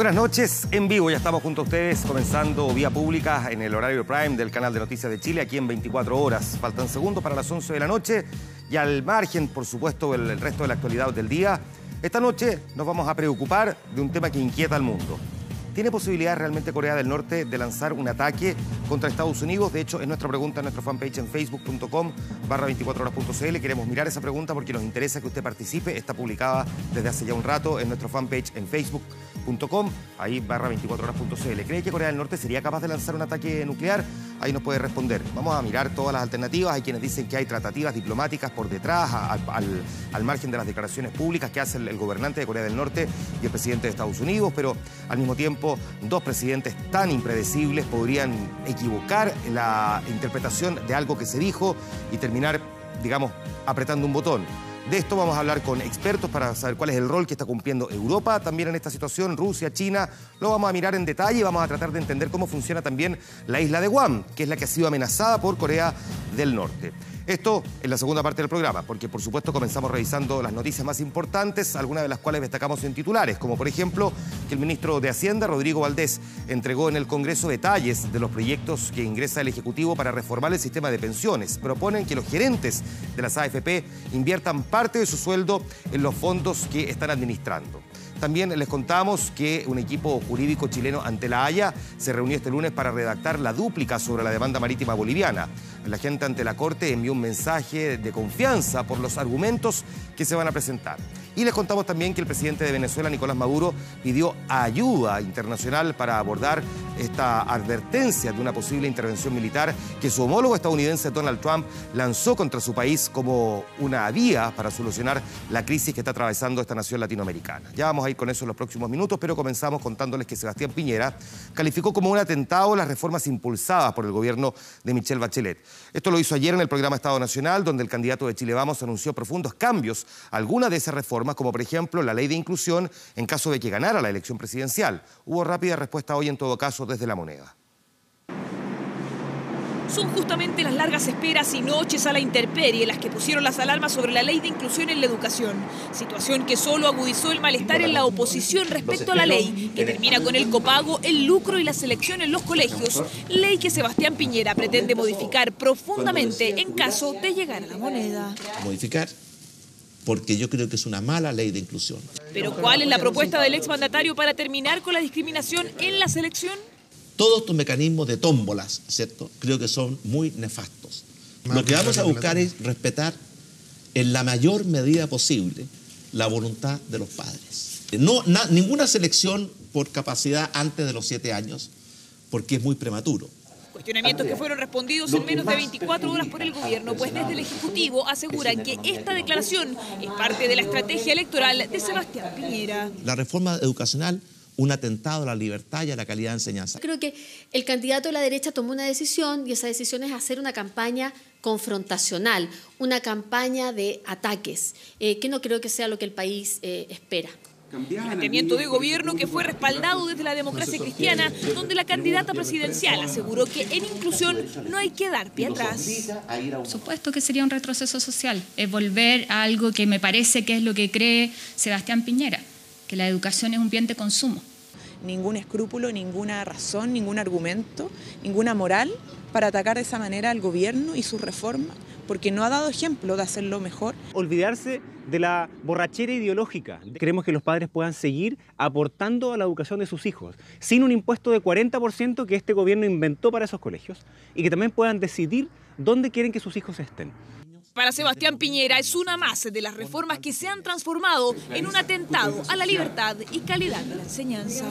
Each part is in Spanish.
buenas noches, en vivo ya estamos junto a ustedes, comenzando vía pública en el horario prime del canal de Noticias de Chile, aquí en 24 horas. Faltan segundos para las 11 de la noche y al margen, por supuesto, el resto de la actualidad del día. Esta noche nos vamos a preocupar de un tema que inquieta al mundo. ¿Tiene posibilidad realmente Corea del Norte de lanzar un ataque contra Estados Unidos? De hecho, es nuestra pregunta en nuestra fanpage en facebook.com/24horas.cl. Queremos mirar esa pregunta porque nos interesa que usted participe. Está publicada desde hace ya un rato en nuestra fanpage en facebook.com, ahí /24horas.cl. ¿Cree que Corea del Norte sería capaz de lanzar un ataque nuclear? Ahí nos puede responder. Vamos a mirar todas las alternativas. Hay quienes dicen que hay tratativas diplomáticas por detrás, al margen de las declaraciones públicas que hace el gobernante de Corea del Norte y el presidente de Estados Unidos, pero al mismo tiempo dos presidentes tan impredecibles podrían equivocar la interpretación de algo que se dijo y terminar, digamos, apretando un botón. De esto vamos a hablar con expertos para saber cuál es el rol que está cumpliendo Europa también en esta situación, Rusia, China. Lo vamos a mirar en detalle y vamos a tratar de entender cómo funciona también la isla de Guam, que es la que ha sido amenazada por Corea del Norte. Esto en la segunda parte del programa, porque por supuesto comenzamos revisando las noticias más importantes, algunas de las cuales destacamos en titulares, como por ejemplo que el ministro de Hacienda, Rodrigo Valdés, entregó en el Congreso detalles de los proyectos que ingresa el Ejecutivo para reformar el sistema de pensiones. Proponen que los gerentes de las AFP inviertan parte de su sueldo en los fondos que están administrando. También les contamos que un equipo jurídico chileno ante la Haya se reunió este lunes para redactar la dúplica sobre la demanda marítima boliviana. La gente ante la Corte envió un mensaje de confianza por los argumentos que se van a presentar. Y les contamos también que el presidente de Venezuela, Nicolás Maduro, pidió ayuda internacional para abordar esta advertencia de una posible intervención militar que su homólogo estadounidense Donald Trump lanzó contra su país como una vía para solucionar la crisis que está atravesando esta nación latinoamericana. Ya vamos a ir con eso en los próximos minutos, pero comenzamos contándoles que Sebastián Piñera calificó como un atentado las reformas impulsadas por el gobierno de Michelle Bachelet. Esto lo hizo ayer en el programa Estado Nacional, donde el candidato de Chile Vamos anunció profundos cambios a algunas de esas reformas, como por ejemplo la ley de inclusión en caso de que ganara la elección presidencial. Hubo rápida respuesta hoy en todo caso desde La Moneda. Son justamente las largas esperas y noches a la intemperie las que pusieron las alarmas sobre la ley de inclusión en la educación. Situación que solo agudizó el malestar en la oposición respecto a la ley, que termina con el copago, el lucro y la selección en los colegios. Ley que Sebastián Piñera pretende modificar profundamente en caso de llegar a La Moneda. Modificar, porque yo creo que es una mala ley de inclusión. Pero ¿cuál es la propuesta del exmandatario para terminar con la discriminación en la selección? Todos estos mecanismos de tómbolas, ¿cierto?, creo que son muy nefastos. Lo que vamos a buscar es respetar en la mayor medida posible la voluntad de los padres. Ninguna selección por capacidad antes de los 7 años, porque es muy prematuro. Cuestionamientos que fueron respondidos en menos de 24 horas por el gobierno, pues desde el Ejecutivo aseguran que esta declaración es parte de la estrategia electoral de Sebastián Piñera. La reforma educacional, un atentado a la libertad y a la calidad de enseñanza. Creo que el candidato de la derecha tomó una decisión y esa decisión es hacer una campaña confrontacional, una campaña de ataques, que no creo que sea lo que el país espera. Planteamiento de gobierno que fue respaldado desde la democracia cristiana, donde la candidata presidencial aseguró que en inclusión no hay que dar pie atrás. Por supuesto que sería un retroceso social, es volver a algo que me parece que es lo que cree Sebastián Piñera, que la educación es un bien de consumo. Ningún escrúpulo, ninguna razón, ningún argumento, ninguna moral para atacar de esa manera al gobierno y sus reformas, porque no ha dado ejemplo de hacerlo mejor. Olvidarse de la borrachera ideológica. Queremos que los padres puedan seguir aportando a la educación de sus hijos, sin un impuesto de 40% que este gobierno inventó para esos colegios, y que también puedan decidir dónde quieren que sus hijos estén. Para Sebastián Piñera es una más de las reformas que se han transformado en un atentado a la libertad y calidad de la enseñanza.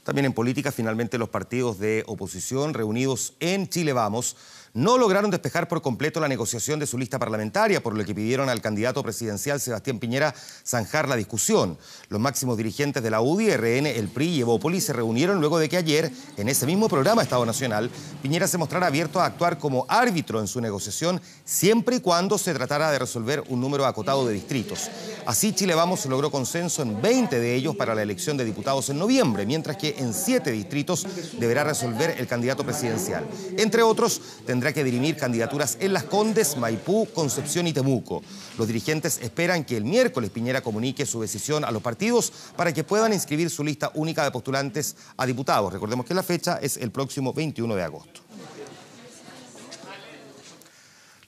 También en política, finalmente los partidos de oposición reunidos en Chile Vamos no lograron despejar por completo la negociación de su lista parlamentaria, por lo que pidieron al candidato presidencial Sebastián Piñera zanjar la discusión. Los máximos dirigentes de la UDI, RN, el PRI y Evópoli se reunieron luego de que ayer, en ese mismo programa Estado Nacional, Piñera se mostrara abierto a actuar como árbitro en su negociación, siempre y cuando se tratara de resolver un número acotado de distritos. Así, Chile Vamos logró consenso en 20 de ellos para la elección de diputados en noviembre, mientras que que en 7 distritos deberá resolver el candidato presidencial. Entre otros, tendrá que dirimir candidaturas en Las Condes, Maipú, Concepción y Temuco. Los dirigentes esperan que el miércoles Piñera comunique su decisión a los partidos para que puedan inscribir su lista única de postulantes a diputados. Recordemos que la fecha es el próximo 21 de agosto.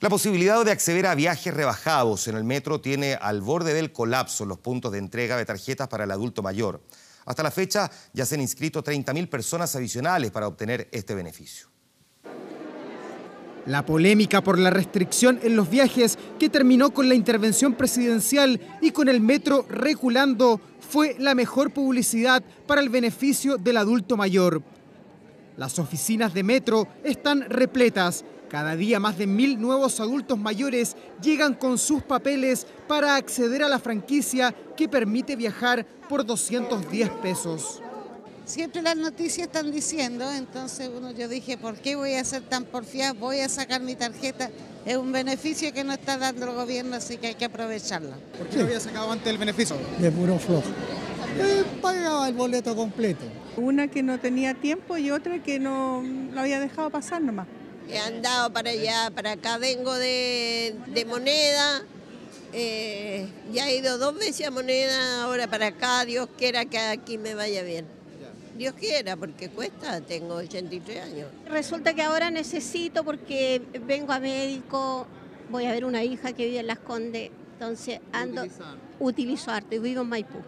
La posibilidad de acceder a viajes rebajados en el metro tiene al borde del colapso los puntos de entrega de tarjetas para el adulto mayor. Hasta la fecha ya se han inscrito 30.000 personas adicionales para obtener este beneficio. La polémica por la restricción en los viajes que terminó con la intervención presidencial y con el metro reculando fue la mejor publicidad para el beneficio del adulto mayor. Las oficinas de metro están repletas. Cada día más de 1.000 nuevos adultos mayores llegan con sus papeles para acceder a la franquicia que permite viajar por 210 pesos. Siempre las noticias están diciendo, entonces yo dije, ¿por qué voy a ser tan porfiada? Voy a sacar mi tarjeta. Es un beneficio que no está dando el gobierno, así que hay que aprovecharla. ¿Por qué no había sacado antes el beneficio? De puro flojo. Pagaba el boleto completo. Una que no tenía tiempo y otra que no lo había dejado pasar nomás. He andado para allá, para acá, vengo de Moneda, ya he ido 2 veces a Moneda, ahora para acá, Dios quiera que aquí me vaya bien. Dios quiera, porque cuesta, tengo 83 años. Resulta que ahora necesito porque vengo a médico, voy a ver una hija que vive en Las Condes, entonces utilizo harto y vivo en Maipú.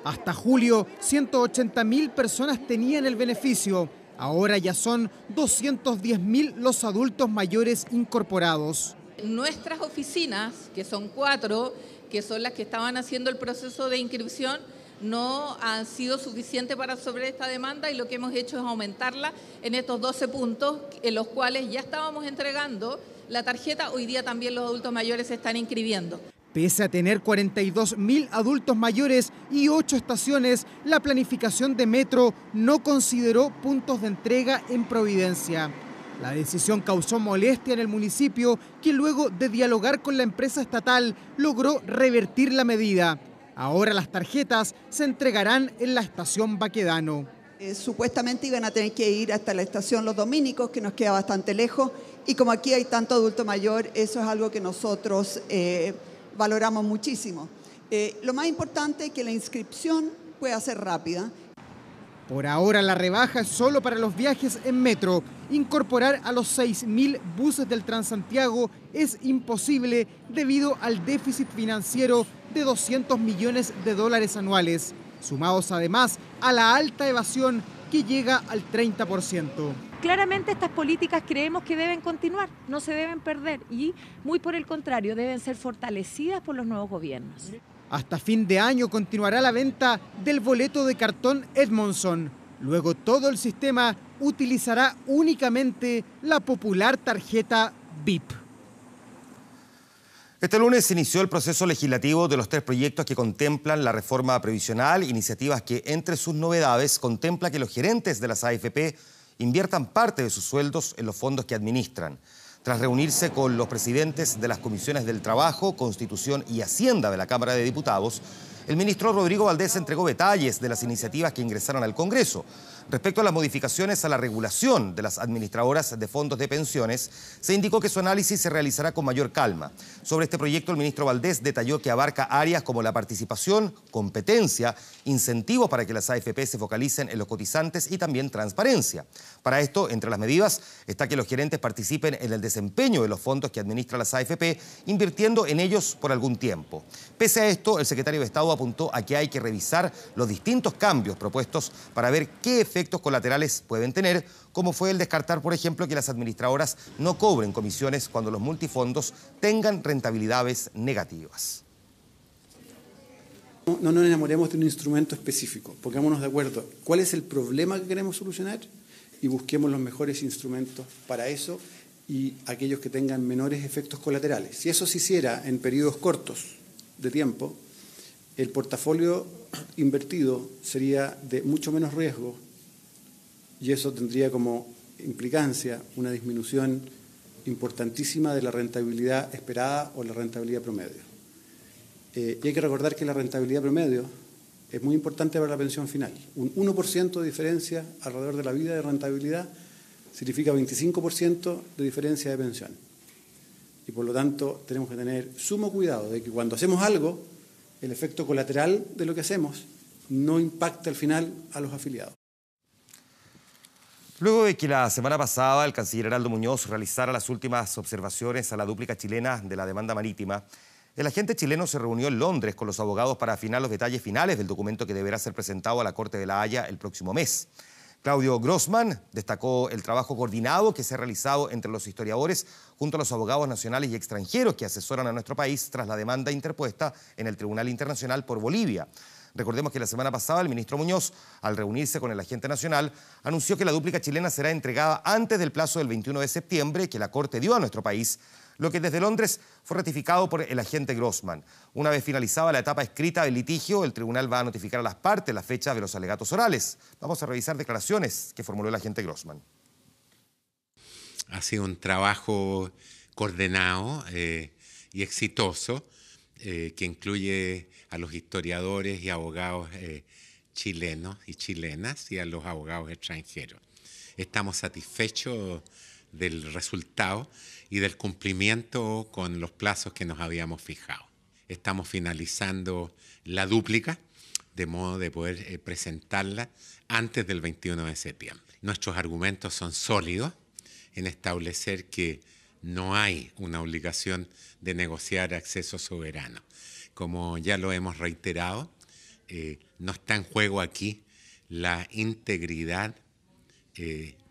Hasta julio, 180.000 personas tenían el beneficio. Ahora ya son 210.000 los adultos mayores incorporados. Nuestras oficinas, que son 4, que son las que estaban haciendo el proceso de inscripción, no han sido suficientes para sobre esta demanda y lo que hemos hecho es aumentarla en estos 12 puntos en los cuales ya estábamos entregando la tarjeta. Hoy día también los adultos mayores se están inscribiendo. Pese a tener 42.000 adultos mayores y 8 estaciones, la planificación de Metro no consideró puntos de entrega en Providencia. La decisión causó molestia en el municipio, que luego de dialogar con la empresa estatal logró revertir la medida. Ahora las tarjetas se entregarán en la estación Baquedano. Supuestamente iban a tener que ir hasta la estación Los Dominicos, que nos queda bastante lejos, y como aquí hay tanto adulto mayor, eso es algo que nosotros valoramos muchísimo. Lo más importante es que la inscripción pueda ser rápida. Por ahora la rebaja es solo para los viajes en metro. Incorporar a los 6.000 buses del Transantiago es imposible debido al déficit financiero de $200 millones anuales, sumados además a la alta evasión que llega al 30%. Claramente estas políticas creemos que deben continuar, no se deben perder y muy por el contrario, deben ser fortalecidas por los nuevos gobiernos. Hasta fin de año continuará la venta del boleto de cartón Edmondson. Luego todo el sistema utilizará únicamente la popular tarjeta VIP. Este lunes se inició el proceso legislativo de los 3 proyectos que contemplan la reforma previsional, iniciativas que entre sus novedades contempla que los gerentes de las AFP inviertan parte de sus sueldos en los fondos que administran. Tras reunirse con los presidentes de las comisiones del Trabajo, Constitución y Hacienda de la Cámara de Diputados, el ministro Rodrigo Valdés entregó detalles de las iniciativas que ingresaron al Congreso. Respecto a las modificaciones a la regulación de las administradoras de fondos de pensiones, se indicó que su análisis se realizará con mayor calma. Sobre este proyecto, el ministro Valdés detalló que abarca áreas como la participación, competencia, incentivos para que las AFP se focalicen en los cotizantes y también transparencia. Para esto, entre las medidas, está que los gerentes participen en el desempeño de los fondos que administra las AFP, invirtiendo en ellos por algún tiempo. Pese a esto, el secretario de Estado apuntó a que hay que revisar los distintos cambios propuestos para ver qué efectos colaterales pueden tener, como fue el descartar, por ejemplo, que las administradoras no cobren comisiones cuando los multifondos tengan rentabilidades negativas. No nos enamoremos de un instrumento específico, pongámonos de acuerdo cuál es el problema que queremos solucionar y busquemos los mejores instrumentos para eso y aquellos que tengan menores efectos colaterales. Si eso se hiciera en periodos cortos de tiempo, el portafolio invertido sería de mucho menos riesgo y eso tendría como implicancia una disminución importantísima de la rentabilidad esperada o la rentabilidad promedio. Y hay que recordar que la rentabilidad promedio es muy importante para la pensión final. Un 1% de diferencia alrededor de la vida de rentabilidad significa 25% de diferencia de pensión. Y por lo tanto tenemos que tener sumo cuidado de que cuando hacemos algo, el efecto colateral de lo que hacemos no impacte al final a los afiliados. Luego de que la semana pasada el canciller Heraldo Muñoz realizara las últimas observaciones a la dúplica chilena de la demanda marítima, el agente chileno se reunió en Londres con los abogados para afinar los detalles finales del documento que deberá ser presentado a la Corte de La Haya el próximo mes. Claudio Grossman destacó el trabajo coordinado que se ha realizado entre los historiadores junto a los abogados nacionales y extranjeros que asesoran a nuestro país tras la demanda interpuesta en el Tribunal Internacional por Bolivia. Recordemos que la semana pasada el ministro Muñoz, al reunirse con el agente nacional, anunció que la dúplica chilena será entregada antes del plazo del 21 de septiembre que la Corte dio a nuestro país, lo que desde Londres fue ratificado por el agente Grossman. Una vez finalizada la etapa escrita del litigio, el tribunal va a notificar a las partes la fecha de los alegatos orales. Vamos a revisar declaraciones que formuló el agente Grossman. Ha sido un trabajo coordinado y exitoso que incluye a los historiadores y abogados chilenos y chilenas y a los abogados extranjeros. Estamos satisfechos del resultado y del cumplimiento con los plazos que nos habíamos fijado. Estamos finalizando la dúplica de modo de poder presentarla antes del 21 de septiembre. Nuestros argumentos son sólidos en establecer que no hay una obligación de negociar acceso soberano. Como ya lo hemos reiterado, no está en juego aquí la integridad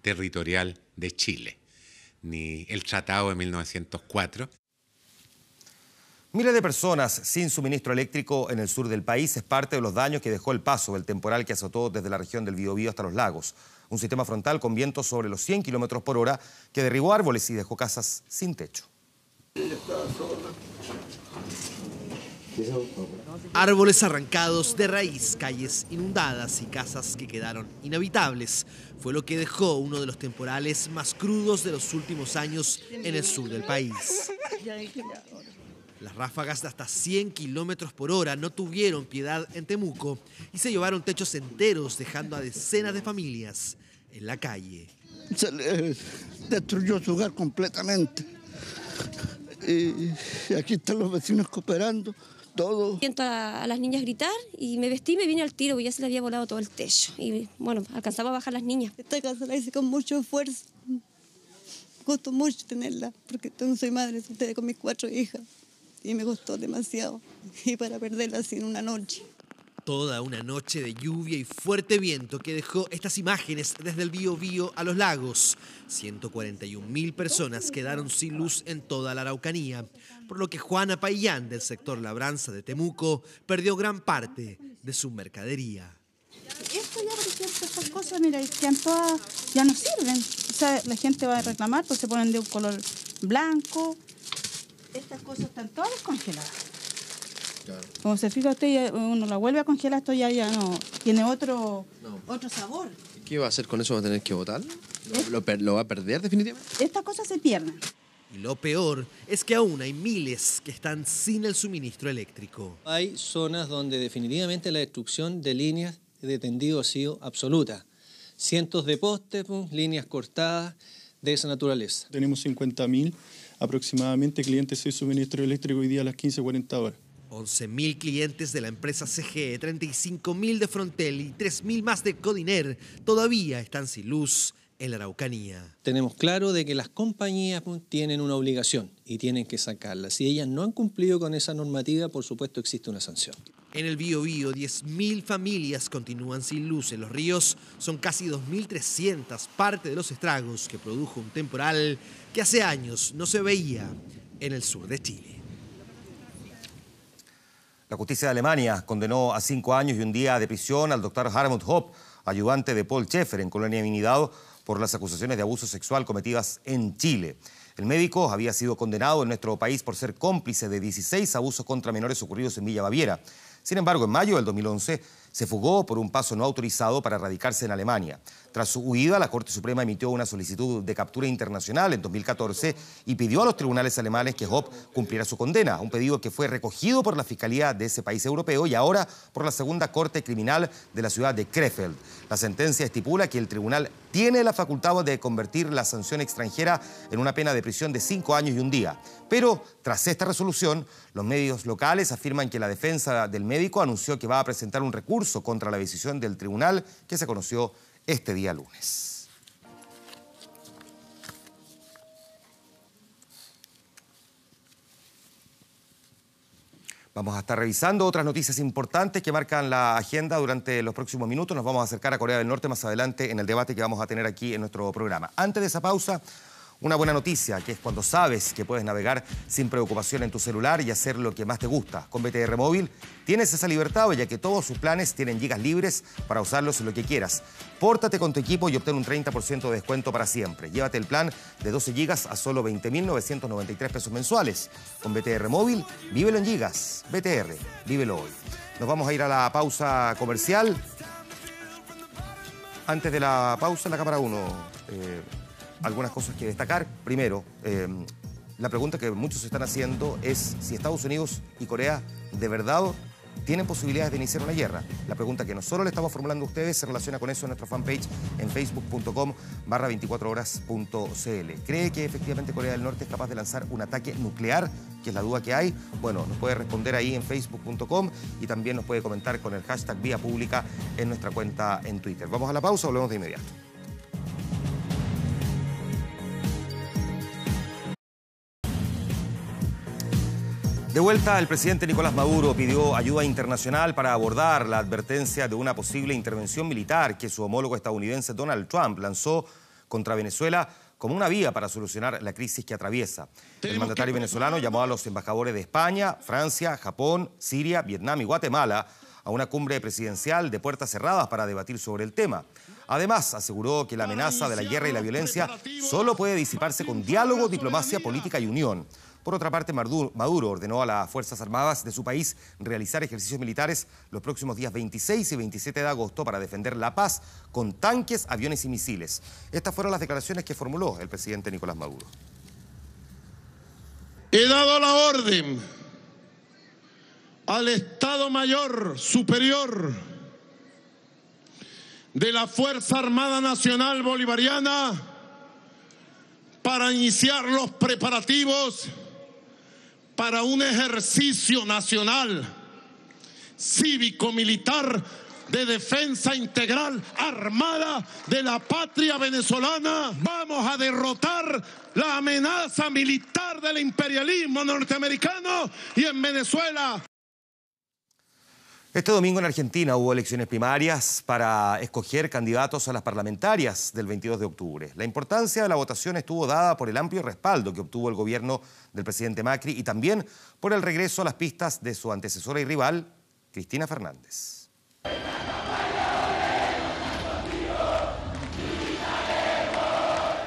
territorial de Chile, ni el Tratado de 1904. Miles de personas sin suministro eléctrico en el sur del país es parte de los daños que dejó el paso del temporal que azotó desde la región del Biobío hasta los lagos. Un sistema frontal con vientos sobre los 100 kilómetros por hora que derribó árboles y dejó casas sin techo. Árboles arrancados de raíz, calles inundadas y casas que quedaron inhabitables. Fue lo que dejó uno de los temporales más crudos de los últimos años en el sur del país. Las ráfagas de hasta 100 kilómetros por hora no tuvieron piedad en Temuco y se llevaron techos enteros, dejando a decenas de familias en la calle. Se le destruyó su hogar completamente. Y aquí están los vecinos cooperando. Todo. Siento a las niñas gritar y me vestí y me vine al tiro, porque ya se le había volado todo el techo. Y bueno, alcanzaba a bajar las niñas. Esta casa la hice con mucho esfuerzo. Me costó mucho tenerla, porque no soy madre, soltera con mis 4 hijas. Y me costó demasiado. Y para perderla así en una noche. Toda una noche de lluvia y fuerte viento que dejó estas imágenes desde el Biobío a los lagos. 141.000 personas quedaron sin luz en toda la Araucanía, por lo que Juana Payán, del sector Labranza de Temuco, perdió gran parte de su mercadería. Esto ya, por ejemplo, estas cosas, mira, ya no sirven. O sea, la gente va a reclamar, pues se ponen de un color blanco. Estas cosas están todas descongeladas. Claro. Como se fija usted, uno la vuelve a congelar, esto ya no tiene otro sabor. ¿Qué va a hacer con eso? ¿Va a tener que botar? ¿Lo va a perder definitivamente? Estas cosas se pierden. Y lo peor es que aún hay miles que están sin el suministro eléctrico. Hay zonas donde definitivamente la destrucción de líneas de tendido ha sido absoluta. Cientos de postes, líneas cortadas de esa naturaleza. Tenemos 50.000 aproximadamente clientes sin suministro eléctrico hoy día a las 15:40 horas. 11.000 clientes de la empresa CGE, 35.000 de Frontel y 3.000 más de Codiner todavía están sin luz en la Araucanía. Tenemos claro de que las compañías tienen una obligación y tienen que sacarla. Si ellas no han cumplido con esa normativa, por supuesto existe una sanción. En el Biobío, 10.000 familias continúan sin luz. En los ríos son casi 2.300, parte de los estragos que produjo un temporal que hace años no se veía en el sur de Chile. La justicia de Alemania condenó a 5 años y un día de prisión al doctor Hartmut Hopp, ayudante de Paul Schaeffer en Colonia Divinidad, por las acusaciones de abuso sexual cometidas en Chile. El médico había sido condenado en nuestro país por ser cómplice de 16 abusos contra menores ocurridos en Villa Baviera. Sin embargo, en mayo del 2011 se fugó por un paso no autorizado para radicarse en Alemania. Tras su huida, la Corte Suprema emitió una solicitud de captura internacional en 2014 y pidió a los tribunales alemanes que Hopp cumpliera su condena, un pedido que fue recogido por la Fiscalía de ese país europeo y ahora por la Segunda Corte Criminal de la ciudad de Krefeld. La sentencia estipula que el tribunal tiene la facultad de convertir la sanción extranjera en una pena de prisión de 5 años y un día. Pero tras esta resolución, los medios locales afirman que la defensa del médico anunció que va a presentar un recurso contra la decisión del tribunal que se conoció este día lunes. Vamos a estar revisando otras noticias importantes que marcan la agenda durante los próximos minutos. Nos vamos a acercar a Corea del Norte más adelante en el debate que vamos a tener aquí en nuestro programa. Antes de esa pausa, una buena noticia, que es cuando sabes que puedes navegar sin preocupación en tu celular y hacer lo que más te gusta. Con BTR Móvil tienes esa libertad, ya que todos sus planes tienen gigas libres para usarlos en lo que quieras. Pórtate con tu equipo y obtén un 30% de descuento para siempre. Llévate el plan de 12 gigas a solo 20.993 pesos mensuales. Con BTR Móvil, vívelo en gigas. BTR, vívelo hoy. Nos vamos a ir a la pausa comercial. Antes de la pausa, en la cámara 1... algunas cosas que destacar. Primero, la pregunta que muchos están haciendo es si Estados Unidos y Corea de verdad tienen posibilidades de iniciar una guerra. La pregunta que nosotros le estamos formulando a ustedes se relaciona con eso en nuestra fanpage en facebook.com/24horas.cl. ¿Cree que efectivamente Corea del Norte es capaz de lanzar un ataque nuclear? Que es la duda que hay. Bueno, nos puede responder ahí en facebook.com y también nos puede comentar con el hashtag Vía Pública en nuestra cuenta en Twitter. Vamos a la pausa, volvemos de inmediato. De vuelta, el presidente Nicolás Maduro pidió ayuda internacional para abordar la advertencia de una posible intervención militar que su homólogo estadounidense Donald Trump lanzó contra Venezuela como una vía para solucionar la crisis que atraviesa. El mandatario venezolano llamó a los embajadores de España, Francia, Japón, Siria, Vietnam y Guatemala a una cumbre presidencial de puertas cerradas para debatir sobre el tema. Además, aseguró que la amenaza de la guerra y la violencia solo puede disiparse con diálogo, diplomacia, política y unión. Por otra parte, Maduro ordenó a las Fuerzas Armadas de su país realizar ejercicios militares los próximos días 26 y 27 de agosto para defender la paz con tanques, aviones y misiles. Estas fueron las declaraciones que formuló el presidente Nicolás Maduro. He dado la orden al Estado Mayor Superior de la Fuerza Armada Nacional Bolivariana para iniciar los preparativos para un ejercicio nacional, cívico-militar de defensa integral armada de la patria venezolana. Vamos a derrotar la amenaza militar del imperialismo norteamericano y en Venezuela. Este domingo en Argentina hubo elecciones primarias para escoger candidatos a las parlamentarias del 22 de octubre. La importancia de la votación estuvo dada por el amplio respaldo que obtuvo el gobierno del presidente Macri y también por el regreso a las pistas de su antecesora y rival, Cristina Fernández.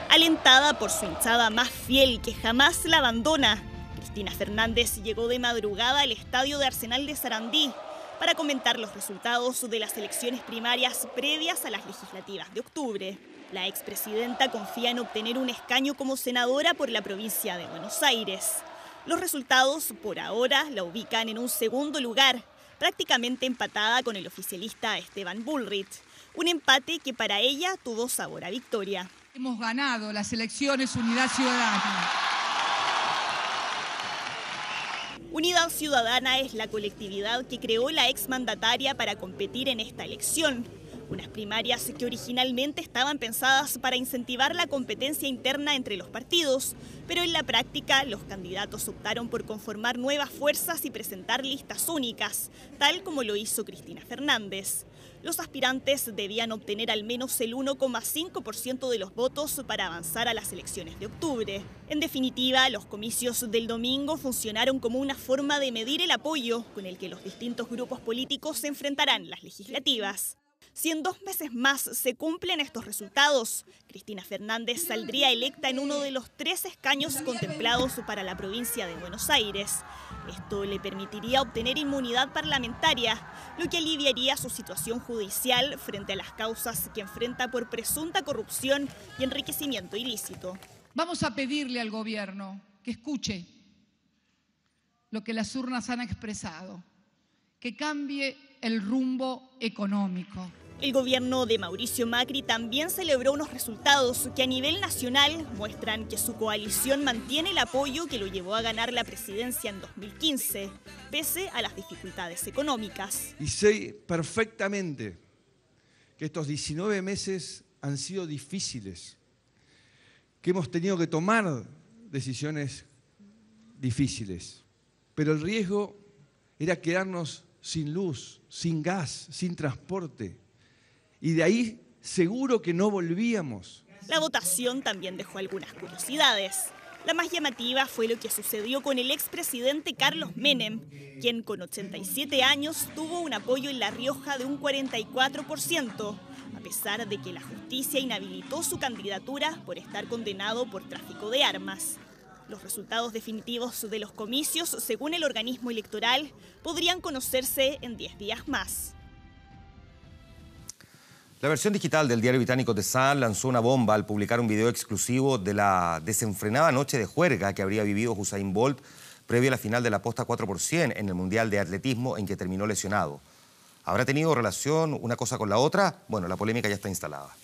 Alentada por su hinchada más fiel que jamás la abandona, Cristina Fernández llegó de madrugada al estadio de Arsenal de Sarandí para comentar los resultados de las elecciones primarias previas a las legislativas de octubre. La expresidenta confía en obtener un escaño como senadora por la provincia de Buenos Aires. Los resultados, por ahora, la ubican en un segundo lugar, prácticamente empatada con el oficialista Esteban Bullrich. Un empate que para ella tuvo sabor a victoria. Hemos ganado las elecciones Unidad Ciudadana. Unidad Ciudadana es la colectividad que creó la exmandataria para competir en esta elección. Unas primarias que originalmente estaban pensadas para incentivar la competencia interna entre los partidos, pero en la práctica los candidatos optaron por conformar nuevas fuerzas y presentar listas únicas, tal como lo hizo Cristina Fernández. Los aspirantes debían obtener al menos el 1,5% de los votos para avanzar a las elecciones de octubre. En definitiva, los comicios del domingo funcionaron como una forma de medir el apoyo con el que los distintos grupos políticos se enfrentarán las legislativas. Si en 2 meses más se cumplen estos resultados, Cristina Fernández saldría electa en uno de los 3 escaños contemplados para la provincia de Buenos Aires. Esto le permitiría obtener inmunidad parlamentaria, lo que aliviaría su situación judicial frente a las causas que enfrenta por presunta corrupción y enriquecimiento ilícito. Vamos a pedirle al gobierno que escuche lo que las urnas han expresado, que cambie el rumbo económico. El gobierno de Mauricio Macri también celebró unos resultados que a nivel nacional muestran que su coalición mantiene el apoyo que lo llevó a ganar la presidencia en 2015, pese a las dificultades económicas. Y sé perfectamente que estos 19 meses han sido difíciles, que hemos tenido que tomar decisiones difíciles, pero el riesgo era quedarnos sin luz, sin gas, sin transporte. Y de ahí seguro que no volvíamos. La votación también dejó algunas curiosidades. La más llamativa fue lo que sucedió con el expresidente Carlos Menem, quien con 87 años tuvo un apoyo en La Rioja de un 44%, a pesar de que la justicia inhabilitó su candidatura por estar condenado por tráfico de armas. Los resultados definitivos de los comicios, según el organismo electoral, podrían conocerse en 10 días más. La versión digital del diario británico The Sun lanzó una bomba al publicar un video exclusivo de la desenfrenada noche de juerga que habría vivido Usain Bolt previo a la final de la posta 4x100 en el Mundial de Atletismo en que terminó lesionado. ¿Habrá tenido relación una cosa con la otra? Bueno, la polémica ya está instalada.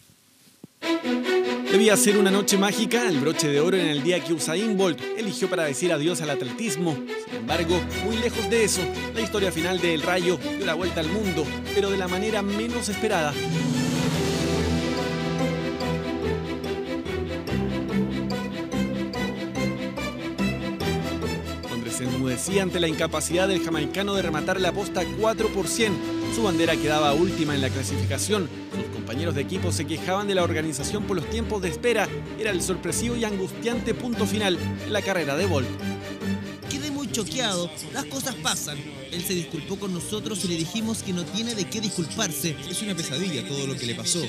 Debía ser una noche mágica, el broche de oro en el día que Usain Bolt eligió para decir adiós al atletismo. Sin embargo, muy lejos de eso, la historia final de El Rayo dio la vuelta al mundo, pero de la manera menos esperada. Se enmudecía ante la incapacidad del jamaicano de rematar la posta 4x100. Su bandera quedaba última en la clasificación. Sus compañeros de equipo se quejaban de la organización por los tiempos de espera. Era el sorpresivo y angustiante punto final en la carrera de Bolt. Quedé muy choqueado, las cosas pasan. Él se disculpó con nosotros y le dijimos que no tiene de qué disculparse. Es una pesadilla todo lo que le pasó.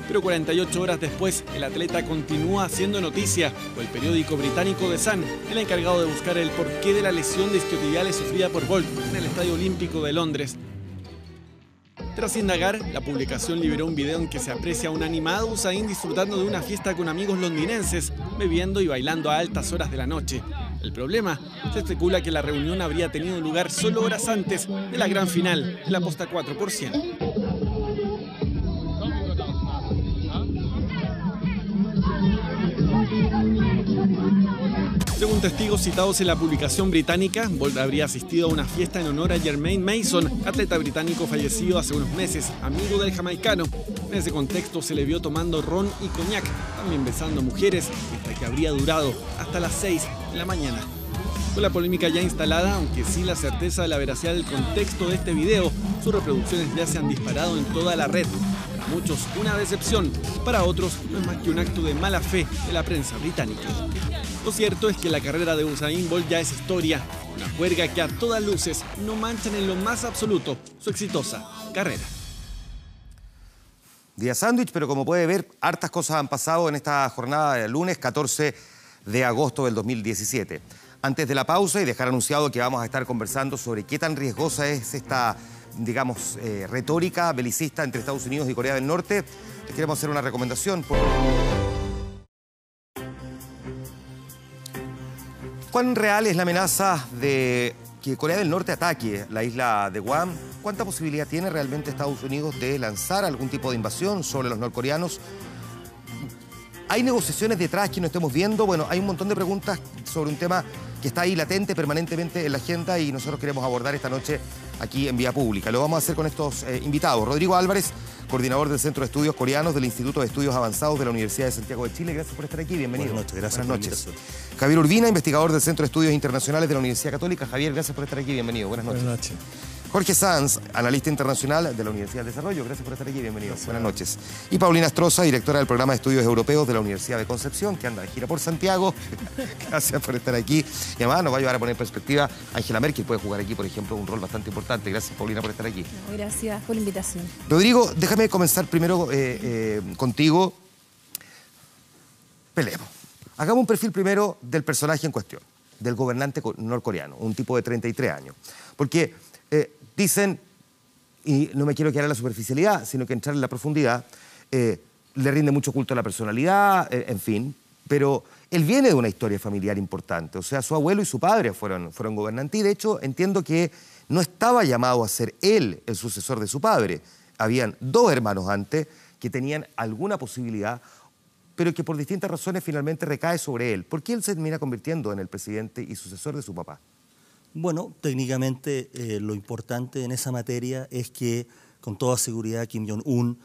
Pero 48 horas después, el atleta continúa haciendo noticia. Fue el periódico británico The Sun el encargado de buscar el porqué de la lesión de isquiotibiales sufrida por Bolt en el Estadio Olímpico de Londres. Tras indagar, la publicación liberó un video en que se aprecia a un animado Usain disfrutando de una fiesta con amigos londinenses, bebiendo y bailando a altas horas de la noche. El problema, se especula que la reunión habría tenido lugar solo horas antes de la gran final de la posta 4x100. Según testigos citados en la publicación británica, Bolt habría asistido a una fiesta en honor a Jermaine Mason, atleta británico fallecido hace unos meses, amigo del jamaicano. En ese contexto se le vio tomando ron y coñac, también besando mujeres, hasta que habría durado hasta las 6 de la mañana. Con la polémica ya instalada, aunque sin la certeza de la veracidad del contexto de este video, sus reproducciones ya se han disparado en toda la red. Para muchos, una decepción. Para otros, no es más que un acto de mala fe de la prensa británica. Lo cierto es que la carrera de Usain Bolt ya es historia. Una juerga que a todas luces no manchan en lo más absoluto su exitosa carrera. Día sándwich, pero como puede ver, hartas cosas han pasado en esta jornada de lunes 14 de agosto del 2017. Antes de la pausa y dejar anunciado que vamos a estar conversando sobre qué tan riesgosa es esta, digamos, retórica belicista entre Estados Unidos y Corea del Norte, les queremos hacer una recomendación. ¿Cuán real es la amenaza de que Corea del Norte ataque la isla de Guam? ¿Cuánta posibilidad tiene realmente Estados Unidos de lanzar algún tipo de invasión sobre los norcoreanos? ¿Hay negociaciones detrás que no estemos viendo? Bueno, hay un montón de preguntas sobre un tema que está ahí latente permanentemente en la agenda y nosotros queremos abordar esta noche aquí en Vía Pública. Lo vamos a hacer con estos invitados. Rodrigo Álvarez, coordinador del Centro de Estudios Coreanos del Instituto de Estudios Avanzados de la Universidad de Santiago de Chile. Gracias por estar aquí, bienvenido. Buenas noches, gracias. Buenas noches. Javier Urbina, investigador del Centro de Estudios Internacionales de la Universidad Católica. Javier, gracias por estar aquí, bienvenido. Buenas noches. Buenas noches. Jorge Sanz, analista internacional de la Universidad del Desarrollo. Gracias por estar aquí, bienvenido. Buenas noches. Y Paulina Astroza, directora del programa de estudios europeos de la Universidad de Concepción, que anda de gira por Santiago. Gracias por estar aquí. Y además nos va a ayudar a poner en perspectiva. Angela Merkel puede jugar aquí, por ejemplo, un rol bastante importante. Gracias, Paulina, por estar aquí. Gracias por la invitación. Rodrigo, déjame comenzar primero contigo. Peleemos. Hagamos un perfil primero del personaje en cuestión, del gobernante norcoreano, un tipo de 33 años. Porque dicen, y no me quiero quedar en la superficialidad, sino que entrar en la profundidad, le rinde mucho culto a la personalidad, en fin, pero él viene de una historia familiar importante. O sea, su abuelo y su padre fueron gobernantes, y de hecho entiendo que no estaba llamado a ser él el sucesor de su padre. Habían 2 hermanos antes que tenían alguna posibilidad, pero que por distintas razones finalmente recae sobre él. ¿Por qué él se termina convirtiendo en el presidente y sucesor de su papá? Bueno, técnicamente lo importante en esa materia es que con toda seguridad Kim Jong-un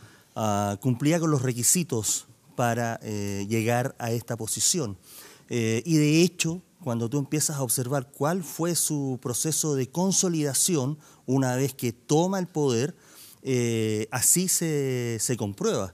cumplía con los requisitos para llegar a esta posición. Y de hecho, cuando tú empiezas a observar cuál fue su proceso de consolidación una vez que toma el poder, así se comprueba.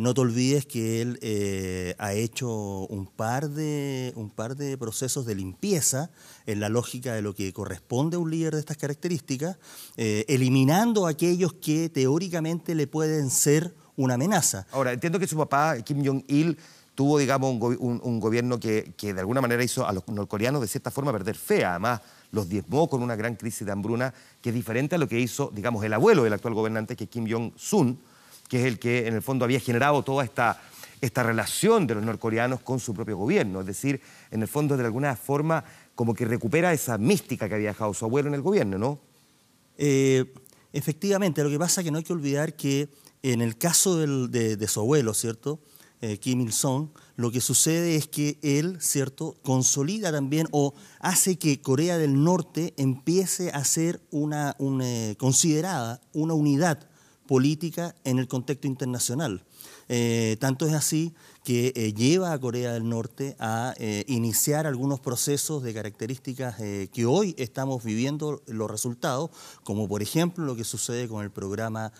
No te olvides que él ha hecho un par de procesos de limpieza en la lógica de lo que corresponde a un líder de estas características, eliminando a aquellos que teóricamente le pueden ser una amenaza. Ahora, entiendo que su papá, Kim Jong-il, tuvo, digamos, un gobierno que de alguna manera hizo a los norcoreanos de cierta forma perder fe. Además, los diezmó con una gran crisis de hambruna que es diferente a lo que hizo, digamos, el abuelo del actual gobernante, que es Kim Jong-un, que es el que en el fondo había generado toda esta relación de los norcoreanos con su propio gobierno. Es decir, en el fondo, de alguna forma, como que recupera esa mística que había dejado su abuelo en el gobierno, ¿no? Efectivamente, lo que pasa es que no hay que olvidar que en el caso de su abuelo, ¿cierto?, Kim Il-sung, lo que sucede es que él, ¿cierto?, consolida también o hace que Corea del Norte empiece a ser considerada una unidad política en el contexto internacional. Tanto es así que lleva a Corea del Norte a iniciar algunos procesos de características que hoy estamos viviendo los resultados, como por ejemplo lo que sucede con el programa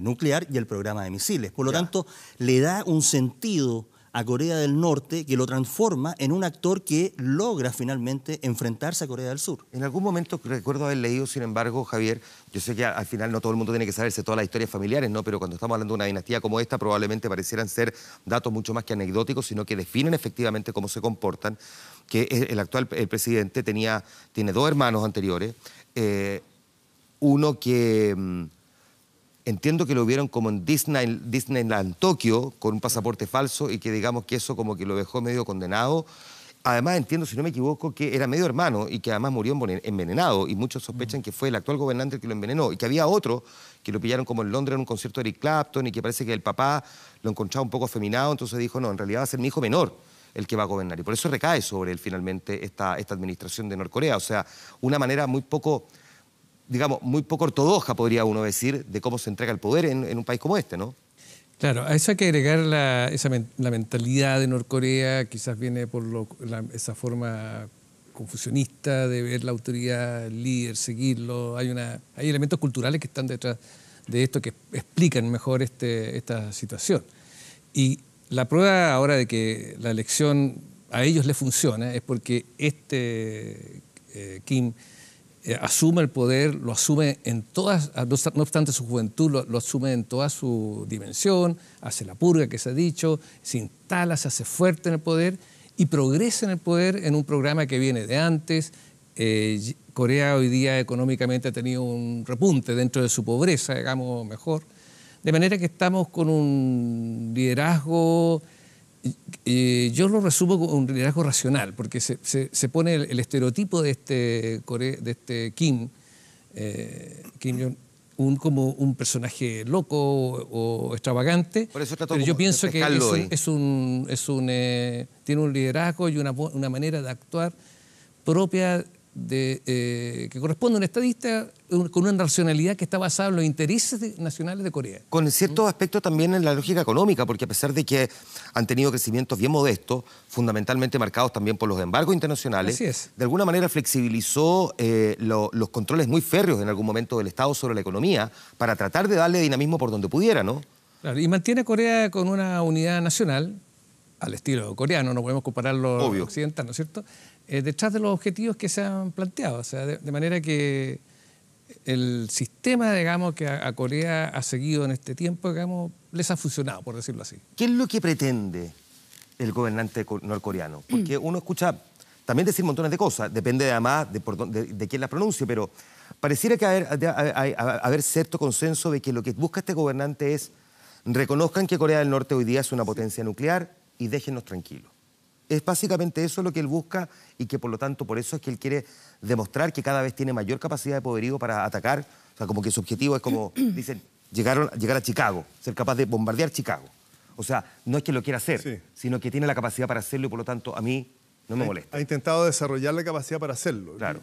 nuclear y el programa de misiles. Por lo tanto, le da un sentido a Corea del Norte que lo transforma en un actor que logra finalmente enfrentarse a Corea del Sur. En algún momento recuerdo haber leído, sin embargo, Javier, yo sé que al final no todo el mundo tiene que saberse todas las historias familiares, ¿no? Pero cuando estamos hablando de una dinastía como esta, probablemente parecieran ser datos mucho más que anecdóticos, sino que definen efectivamente cómo se comportan, que el actual presidente tiene 2 hermanos anteriores, uno que entiendo que lo vieron como en Disneyland Tokio, con un pasaporte falso, y que digamos que eso como que lo dejó medio condenado. Además entiendo, si no me equivoco, que era medio hermano y que además murió envenenado, y muchos sospechan que fue el actual gobernante el que lo envenenó, y que había otro que lo pillaron como en Londres en un concierto de Eric Clapton, y que parece que el papá lo encontraba un poco afeminado, entonces dijo, no, en realidad va a ser mi hijo menor el que va a gobernar, y por eso recae sobre él finalmente esta administración de Norcorea. O sea, una manera muy poco, digamos, muy poco ortodoxa, podría uno decir, de cómo se entrega el poder en un país como este, ¿no? Claro, a eso hay que agregar la mentalidad de Norcorea, quizás viene por esa forma confusionista de ver la autoridad, el líder, seguirlo. Hay elementos culturales que están detrás de esto que explican mejor esta situación. Y la prueba ahora de que la elección a ellos les funciona es porque Kim asume el poder, lo asume en todas, no obstante su juventud, lo asume en toda su dimensión, hace la purga que se ha dicho, se instala, se hace fuerte en el poder y progresa en el poder en un programa que viene de antes. Corea hoy día económicamente ha tenido un repunte dentro de su pobreza, digamos, mejor. De manera que estamos con un liderazgo, yo lo resumo como un liderazgo racional, porque se pone el estereotipo de este Kim Jong-un como un personaje loco o extravagante. Por eso pero yo pienso que tiene un liderazgo y una manera de actuar propia que corresponde a un estadista con una racionalidad que está basada en los intereses nacionales de Corea. Con ciertos aspectos también en la lógica económica, porque a pesar de que han tenido crecimientos bien modestos, fundamentalmente marcados también por los embargos internacionales, de alguna manera flexibilizó los controles muy férreos en algún momento del Estado sobre la economía para tratar de darle dinamismo por donde pudiera, ¿no? Claro, y mantiene a Corea con una unidad nacional, al estilo coreano, no podemos compararlo occidental, ¿no es cierto?, detrás de los objetivos que se han planteado. O sea, de manera que el sistema, digamos, que a Corea ha seguido en este tiempo, digamos, les ha funcionado, por decirlo así. ¿Qué es lo que pretende el gobernante norcoreano? Porque uno escucha también decir montones de cosas, depende además de quién las pronuncie, pero pareciera que haber cierto consenso de que lo que busca este gobernante es reconozcan que Corea del Norte hoy día es una potencia nuclear y déjennos tranquilos. Es básicamente eso lo que él busca y que por lo tanto por eso es que él quiere demostrar que cada vez tiene mayor capacidad de poderío para atacar. O sea, como que su objetivo es como, dicen, llegar a Chicago, ser capaz de bombardear Chicago. O sea, no es que lo quiera hacer, sino que tiene la capacidad para hacerlo y por lo tanto a mí no me molesta. Ha intentado desarrollar la capacidad para hacerlo. Claro.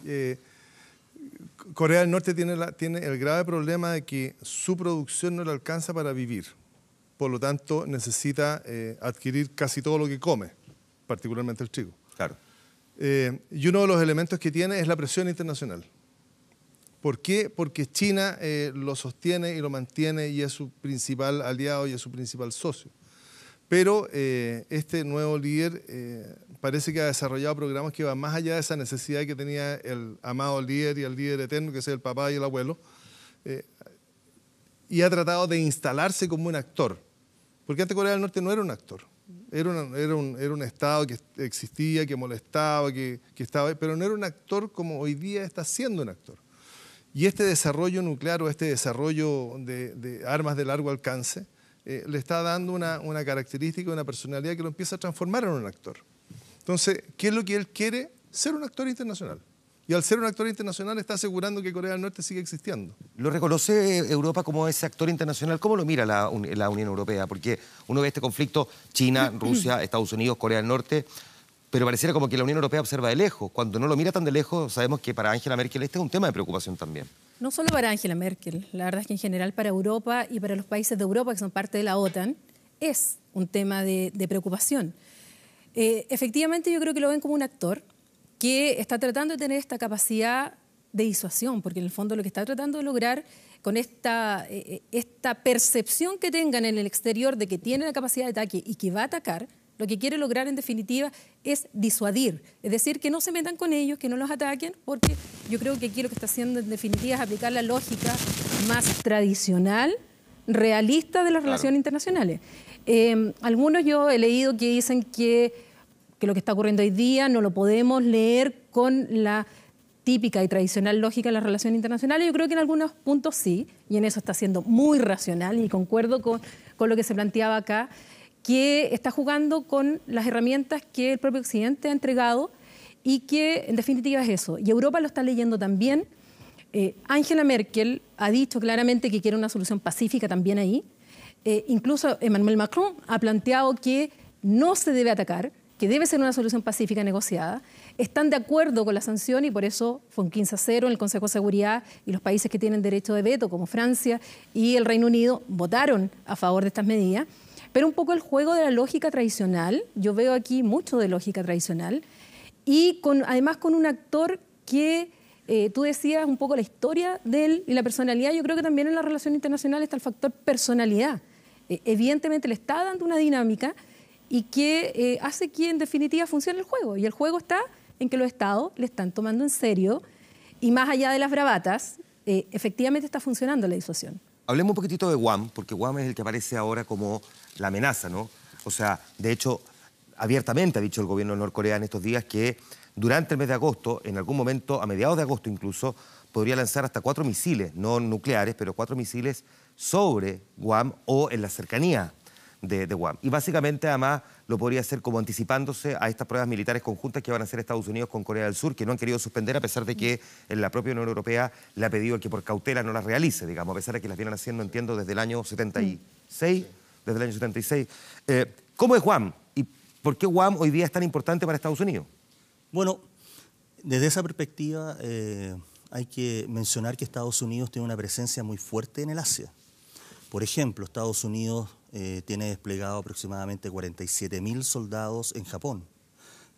Corea del Norte tiene el grave problema de que su producción no le alcanza para vivir. Por lo tanto, necesita adquirir casi todo lo que come, particularmente el trigo. Claro. Y uno de los elementos que tiene es la presión internacional. ¿Por qué? Porque China lo sostiene y lo mantiene y es su principal aliado y es su principal socio. Pero este nuevo líder parece que ha desarrollado programas que van más allá de esa necesidad que tenía el amado líder y el líder eterno, que es el papá y el abuelo, y ha tratado de instalarse como un actor. Porque antes Corea del Norte no era un actor. Era un Estado que existía, que molestaba, que estaba, pero no era un actor como hoy día está siendo un actor. Y este desarrollo nuclear o este desarrollo de armas de largo alcance le está dando una característica, una personalidad que lo empieza a transformar en un actor. Entonces, ¿qué es lo que él quiere? Ser un actor internacional. Y al ser un actor internacional está asegurando que Corea del Norte sigue existiendo. ¿Lo reconoce Europa como ese actor internacional? ¿Cómo lo mira la Unión Europea? Porque uno ve este conflicto, China, Rusia, Estados Unidos, Corea del Norte, pero pareciera como que la Unión Europea observa de lejos. Cuando no lo mira tan de lejos, sabemos que para Angela Merkel este es un tema de preocupación también. No solo para Angela Merkel, la verdad es que en general para Europa y para los países de Europa que son parte de la OTAN, es un tema de preocupación. Efectivamente yo creo que lo ven como un actor que está tratando de tener esta capacidad de disuasión, porque en el fondo lo que está tratando de lograr con esta percepción que tengan en el exterior de que tiene la capacidad de ataque y que va a atacar, lo que quiere lograr en definitiva es disuadir, es decir, que no se metan con ellos, que no los ataquen, porque yo creo que aquí lo que está haciendo en definitiva es aplicar la lógica más tradicional, realista de las relaciones internacionales. Algunos yo he leído que dicen que lo que está ocurriendo hoy día no lo podemos leer con la típica y tradicional lógica de las relaciones internacionales. Yo creo que en algunos puntos sí, y en eso está siendo muy racional, y concuerdo con lo que se planteaba acá, que está jugando con las herramientas que el propio Occidente ha entregado y que en definitiva es eso. Y Europa lo está leyendo también. Angela Merkel ha dicho claramente que quiere una solución pacífica también ahí. Incluso Emmanuel Macron ha planteado que no se debe atacar, que debe ser una solución pacífica negociada. Están de acuerdo con la sanción y por eso fue un 15-0 en el Consejo de Seguridad y los países que tienen derecho de veto, como Francia y el Reino Unido, votaron a favor de estas medidas. Pero un poco el juego de la lógica tradicional, yo veo aquí mucho de lógica tradicional, y además con un actor que, tú decías un poco la historia de él y la personalidad, yo creo que también en la relación internacional está el factor personalidad. Evidentemente le está dando una dinámica y que hace que en definitiva funcione el juego. Y el juego está en que los estados le están tomando en serio y más allá de las bravatas, efectivamente está funcionando la disuasión. Hablemos un poquitito de Guam, porque Guam es el que aparece ahora como la amenaza, ¿no? O sea, de hecho, abiertamente ha dicho el gobierno de Norcorea en estos días que durante el mes de agosto, en algún momento, a mediados de agosto incluso, podría lanzar hasta 4 misiles, no nucleares, pero 4 misiles sobre Guam o en la cercanía de Guam. Y básicamente, además, lo podría hacer como anticipándose a estas pruebas militares conjuntas que van a hacer Estados Unidos con Corea del Sur, que no han querido suspender a pesar de que en la propia Unión Europea le ha pedido que por cautela no las realice, digamos, a pesar de que las vienen haciendo, entiendo, desde el año 76. Desde el año 76. ¿Cómo es Guam? ¿Y por qué Guam hoy día es tan importante para Estados Unidos? Bueno, Desde esa perspectiva hay que mencionar que Estados Unidos tiene una presencia muy fuerte en el Asia. Por ejemplo, Estados Unidos tiene desplegado aproximadamente 47.000 soldados en Japón,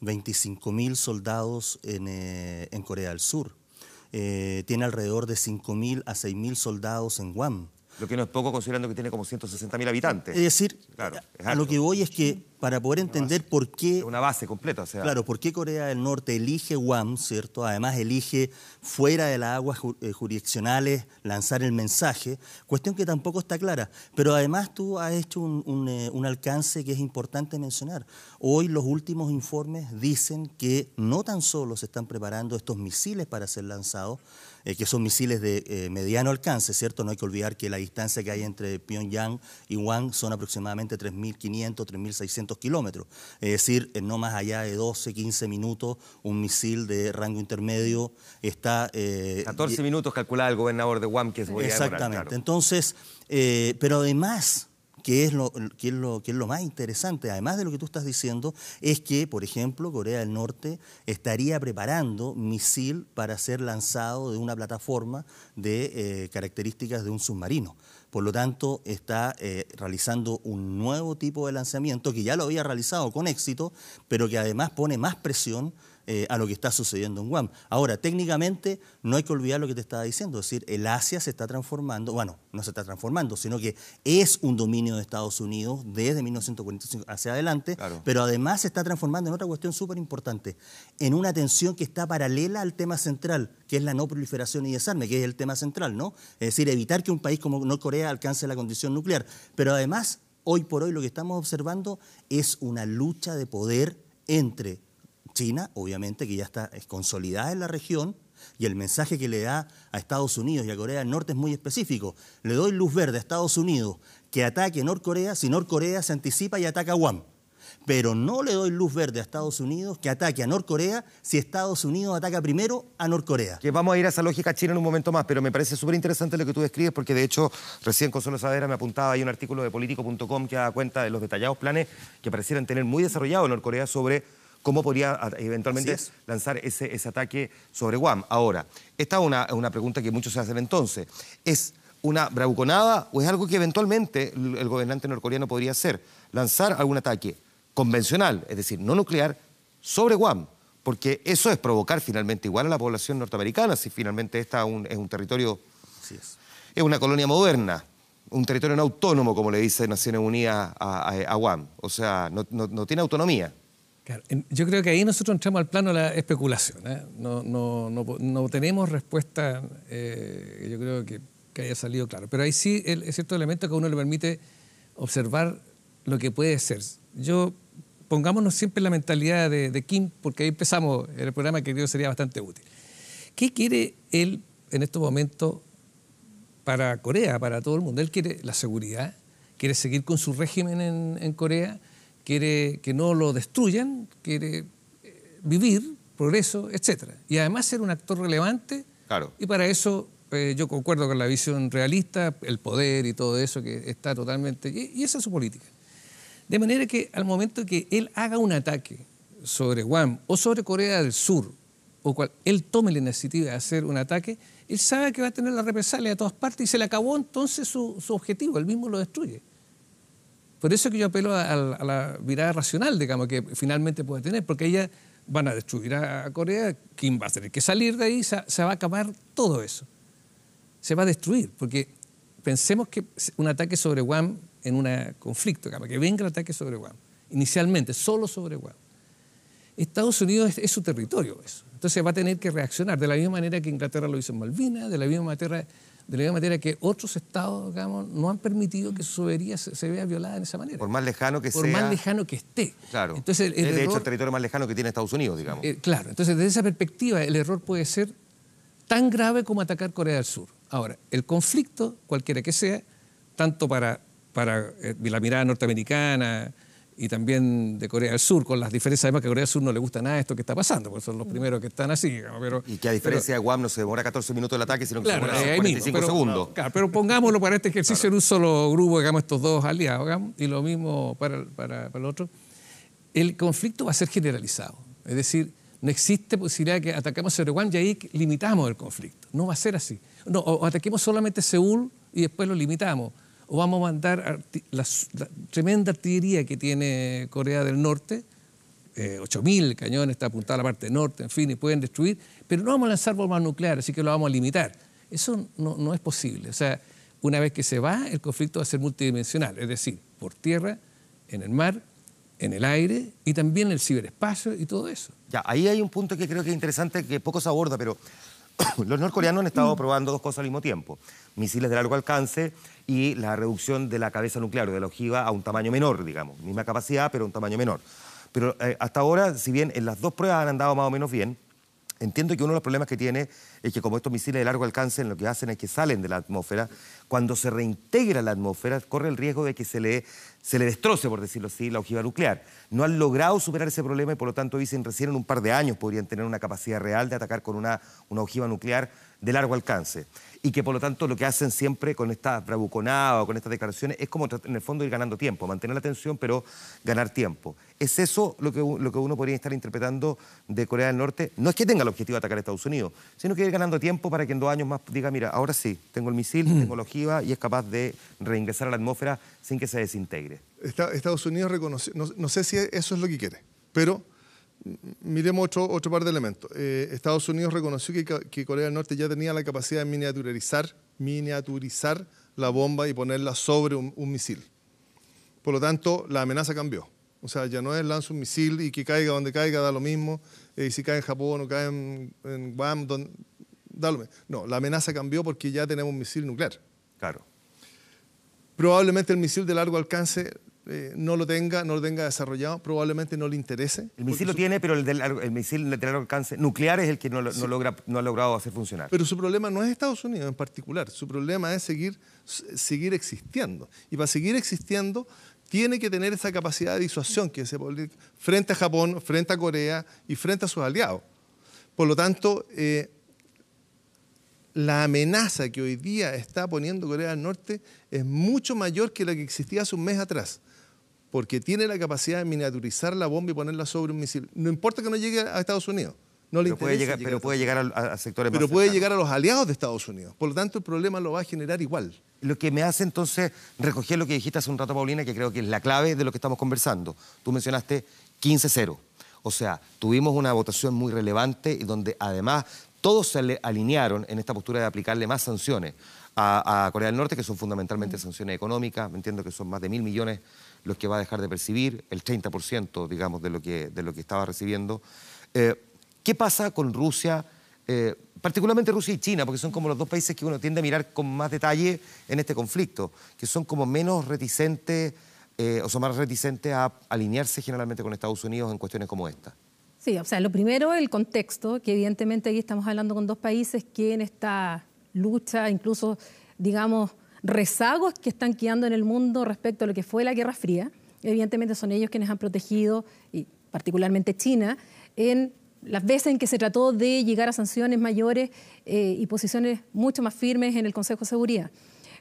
25.000 soldados en Corea del Sur, tiene alrededor de 5.000 a 6.000 soldados en Guam. Lo que no es poco considerando que tiene como 160.000 habitantes. Es decir, claro, a lo que voy es que para poder entender por qué... Una base completa, o sea... Claro, por qué Corea del Norte elige Guam, ¿cierto? Además elige fuera de las aguas jurisdiccionales lanzar el mensaje, cuestión que tampoco está clara. Pero además tú has hecho un alcance que es importante mencionar. Hoy los últimos informes dicen que no tan solo se están preparando estos misiles para ser lanzados, que son misiles de mediano alcance, ¿cierto? No hay que olvidar que la distancia que hay entre Pyongyang y Guam son aproximadamente 3.500, 3.600 kilómetros. Es decir, no más allá de 12, 15 minutos, un misil de rango intermedio está... 14 minutos calculaba el gobernador de Guam que se podía demorar. Exactamente. Claro. Entonces, pero además... ¿Qué es lo más interesante, además de lo que tú estás diciendo, es que, por ejemplo, Corea del Norte estaría preparando misil para ser lanzado de una plataforma de características de un submarino. Por lo tanto, está realizando un nuevo tipo de lanzamiento que ya lo había realizado con éxito, pero que además pone más presión a lo que está sucediendo en Guam. Ahora, técnicamente, no hay que olvidar lo que te estaba diciendo, es decir, el Asia se está transformando, bueno, no se está transformando, sino que es un dominio de Estados Unidos desde 1945 hacia adelante, claro. Pero además se está transformando en otra cuestión súper importante, en una tensión que está paralela al tema central, que es la no proliferación y desarme, que es el tema central, ¿no? Es decir, evitar que un país como Norcorea alcance la condición nuclear. Pero además, hoy por hoy lo que estamos observando es una lucha de poder entre China, obviamente, que ya está consolidada en la región, y el mensaje que le da a Estados Unidos y a Corea del Norte es muy específico. Le doy luz verde a Estados Unidos que ataque a Norcorea si Norcorea se anticipa y ataca a Guam. Pero no le doy luz verde a Estados Unidos que ataque a Norcorea si Estados Unidos ataca primero a Norcorea. Que vamos a ir a esa lógica china en un momento más, pero me parece súper interesante lo que tú describes, porque de hecho recién Consuelo Saavedra me apuntaba ahí un artículo de Politico.com que da cuenta de los detallados planes que parecieran tener muy desarrollado Norcorea sobre cómo podría eventualmente lanzar ese ataque sobre Guam. Ahora, esta es una pregunta que muchos se hacen entonces. ¿Es una bravuconada o es algo que eventualmente el gobernante norcoreano podría hacer? Lanzar algún ataque convencional, es decir, no nuclear, sobre Guam. Porque eso es provocar finalmente igual a la población norteamericana, si finalmente esta es un territorio, es una colonia moderna, un territorio no autónomo, como le dice Naciones Unidas a Guam. O sea, no tiene autonomía. Claro, yo creo que ahí nosotros entramos al plano de la especulación. No tenemos respuesta, yo creo que haya salido claro. Pero ahí sí es cierto elemento que a uno le permite observar lo que puede ser. Pongámonos siempre en la mentalidad de Kim, porque ahí empezamos en el programa que creo sería bastante útil. ¿Qué quiere él en estos momentos para Corea, para todo el mundo? Él quiere la seguridad, quiere seguir con su régimen en Corea, quiere que no lo destruyan, quiere vivir, progreso, etc. Y además ser un actor relevante. Claro. Y para eso yo concuerdo con la visión realista, el poder y todo eso que está totalmente... Y esa es su política. De manera que al momento que él haga un ataque sobre Guam o sobre Corea del Sur, o él tome la iniciativa de hacer un ataque, él sabe que va a tener la represalia de todas partes y se le acabó entonces su objetivo, él mismo lo destruye. Por eso que yo apelo a la mirada racional, digamos, que finalmente puede tener, porque ellas van a destruir a Corea, Kim va a tener que salir de ahí, se va a acabar todo eso. Se va a destruir, porque pensemos que un ataque sobre Guam en un conflicto, digamos, que venga el ataque sobre Guam, inicialmente, solo sobre Guam. Estados Unidos es su territorio eso. Entonces va a tener que reaccionar de la misma manera que Inglaterra lo hizo en Malvinas, de la misma manera que otros estados, digamos, no han permitido que su soberanía se vea violada en esa manera. Por más lejano que sea. Por más lejano que esté. Claro. Entonces, de hecho, el territorio más lejano que tiene Estados Unidos, digamos. Claro. Entonces, desde esa perspectiva, el error puede ser tan grave como atacar Corea del Sur. Ahora, el conflicto, cualquiera que sea, tanto para la mirada norteamericana y también de Corea del Sur, con las diferencias además que a Corea del Sur no le gusta nada esto que está pasando, porque son los primeros que están así. Digamos, y que a diferencia de Guam no se demora 14 minutos el ataque, sino que se demora 45 segundos. Claro, pero pongámoslo para este ejercicio en un solo grupo, digamos, estos dos aliados, digamos, y lo mismo para el otro. El conflicto va a ser generalizado. Es decir, No existe posibilidad de que ataquemos Erdogan y ahí limitamos el conflicto. No va a ser así. No, o ataquemos solamente Seúl y después lo limitamos. O vamos a mandar la tremenda artillería que tiene Corea del Norte, 8.000 cañones, está apuntado a la parte norte, en fin, y pueden destruir, pero no vamos a lanzar bombas nucleares, así que lo vamos a limitar. Eso no es posible. O sea, una vez que se va, el conflicto va a ser multidimensional, es decir, por tierra, en el mar, en el aire y también en el ciberespacio y todo eso. Ya, ahí hay un punto que creo que es interesante, que poco se aborda, pero los norcoreanos han estado probando dos cosas al mismo tiempo. Misiles de largo alcance y la reducción de la cabeza nuclear, de la ojiva, a un tamaño menor, digamos. Misma capacidad, pero un tamaño menor. Pero hasta ahora, si bien en las dos pruebas han andado más o menos bien, entiendo que uno de los problemas que tiene es que como estos misiles de largo alcance lo que hacen es que salen de la atmósfera, cuando se reintegra la atmósfera corre el riesgo de que se le destroce, por decirlo así, la ojiva nuclear. No han logrado superar ese problema y por lo tanto dicen recién en un par de años podrían tener una capacidad real de atacar con una ojiva nuclear de largo alcance. Y que por lo tanto lo que hacen siempre con esta bravuconada o con estas declaraciones es como en el fondo ir ganando tiempo, mantener la tensión pero ganar tiempo. ¿Es eso lo que uno podría estar interpretando de Corea del Norte? No es que tenga el objetivo de atacar a Estados Unidos, sino que ir ganando tiempo para que en 2 años más diga, mira, ahora sí, tengo el misil, tengo la ojiva y es capaz de reingresar a la atmósfera sin que se desintegre. Estados Unidos reconoció, no sé si eso es lo que quiere, pero miremos otro par de elementos. Estados Unidos reconoció que Corea del Norte ya tenía la capacidad de miniaturizar la bomba y ponerla sobre un misil. Por lo tanto, la amenaza cambió. O sea, ya no es lanza un misil y que caiga donde caiga, da lo mismo. Si cae en Japón o cae en Guam, da lo mismo. No, la amenaza cambió porque ya tenemos un misil nuclear. Claro. Probablemente el misil de largo alcance no lo tenga desarrollado, probablemente no le interese. El misil lo tiene, pero el misil de largo alcance nuclear es el que no ha logrado hacer funcionar. Pero su problema no es Estados Unidos en particular, su problema es seguir existiendo. Y para seguir existiendo tiene que tener esa capacidad de disuasión que se puede frente a Japón, frente a Corea y frente a sus aliados. Por lo tanto, la amenaza que hoy día está poniendo Corea del Norte es mucho mayor que la que existía hace un mes atrás, porque tiene la capacidad de miniaturizar la bomba y ponerla sobre un misil. No importa que no llegue a Estados Unidos, no le interesa. Pero puede llegar a sectores más Pero puede cercanos. llegar a los aliados de Estados Unidos. Por lo tanto, el problema lo va a generar igual. Lo que me hace entonces recoger lo que dijiste hace un rato, Paulina, que creo que es la clave de lo que estamos conversando. Tú mencionaste 15-0. O sea, tuvimos una votación muy relevante y donde además todos se alinearon en esta postura de aplicarle más sanciones a Corea del Norte, que son fundamentalmente sanciones económicas. Me entiendo que son más de 1.000 millones los que va a dejar de percibir, el 30%, digamos, de lo que estaba recibiendo. ¿Qué pasa con Rusia, particularmente Rusia y China, porque son como los dos países que uno tiende a mirar con más detalle en este conflicto, que son como menos reticentes o son más reticentes a alinearse generalmente con Estados Unidos en cuestiones como esta? Sí, o sea, lo primero, el contexto, que evidentemente aquí estamos hablando con dos países que en esta lucha, incluso, digamos, rezagos que están quedando en el mundo respecto a lo que fue la Guerra Fría, evidentemente son ellos quienes han protegido, y particularmente China, en las veces en que se trató de llegar a sanciones mayores y posiciones mucho más firmes en el Consejo de Seguridad.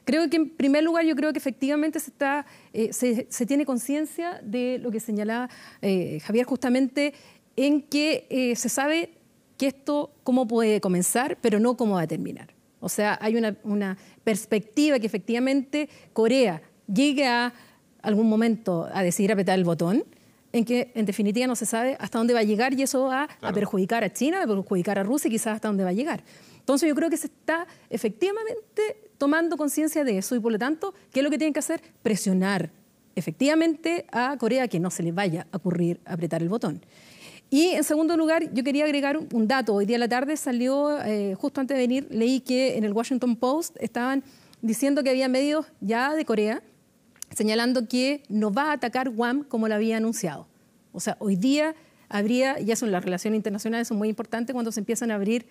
Creo que en primer lugar yo creo que efectivamente se tiene conciencia de lo que señalaba Javier justamente, en que se sabe que esto cómo puede comenzar, pero no cómo va a terminar. O sea, hay una perspectiva que efectivamente Corea llegue a algún momento a decidir apretar el botón, en que en definitiva no se sabe hasta dónde va a llegar y eso va a perjudicar a China, a perjudicar a Rusia y quizás hasta dónde va a llegar. Entonces yo creo que se está efectivamente tomando conciencia de eso y por lo tanto, ¿qué es lo que tienen que hacer? Presionar efectivamente a Corea que no se le vaya a ocurrir apretar el botón. Y en segundo lugar, yo quería agregar un dato. Hoy día a la tarde salió, justo antes de venir, leí que en el Washington Post estaban diciendo que había medios ya de Corea señalando que no va a atacar Guam como lo había anunciado. O sea, hoy día habría, y eso en las relaciones internacionales son muy importantes cuando se empiezan a abrir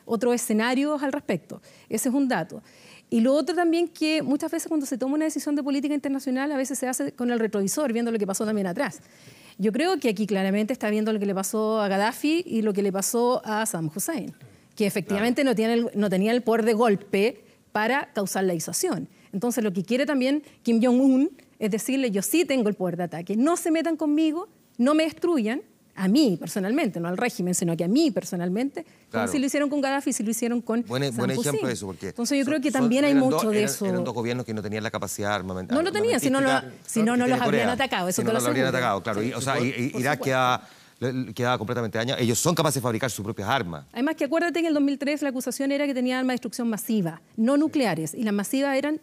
otros escenarios al respecto. Ese es un dato. Y lo otro también que muchas veces cuando se toma una decisión de política internacional a veces se hace con el retrovisor, viendo lo que pasó también atrás. Yo creo que aquí claramente está viendo lo que le pasó a Gaddafi y lo que le pasó a Saddam Hussein, que efectivamente no tenía el poder de golpe para causar la disuasión. Entonces lo que quiere también Kim Jong-un es decirle, yo sí tengo el poder de ataque, no se metan conmigo, no me destruyan, a mí personalmente, no al régimen, sino que a mí personalmente, como si lo hicieron con Gaddafi, si lo hicieron con Buen ejemplo de eso, porque... Entonces yo creo que también hay mucho de eso. Eran dos gobiernos que no tenían la capacidad de armamento. No lo tenían, si no no los habrían atacado, eso si te no lo lo habrían aseguro. atacado, claro. Irak quedaba completamente dañado. Ellos son capaces de fabricar sus propias armas. Además que acuérdate que en el 2003 la acusación era que tenían armas de destrucción masiva, no nucleares, y las masivas eran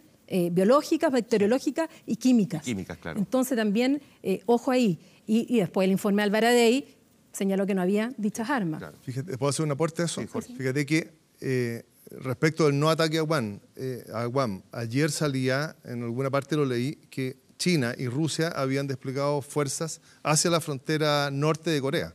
biológicas, bacteriológicas y químicas. Químicas, claro. Entonces también, ojo ahí. Y después el informe Albaradei señaló que no había dichas armas. Claro. Fíjate, ¿puedo hacer un aporte a eso? Sí, fíjate que respecto del no ataque a Guam, ayer salía, en alguna parte lo leí, que China y Rusia habían desplegado fuerzas hacia la frontera norte de Corea.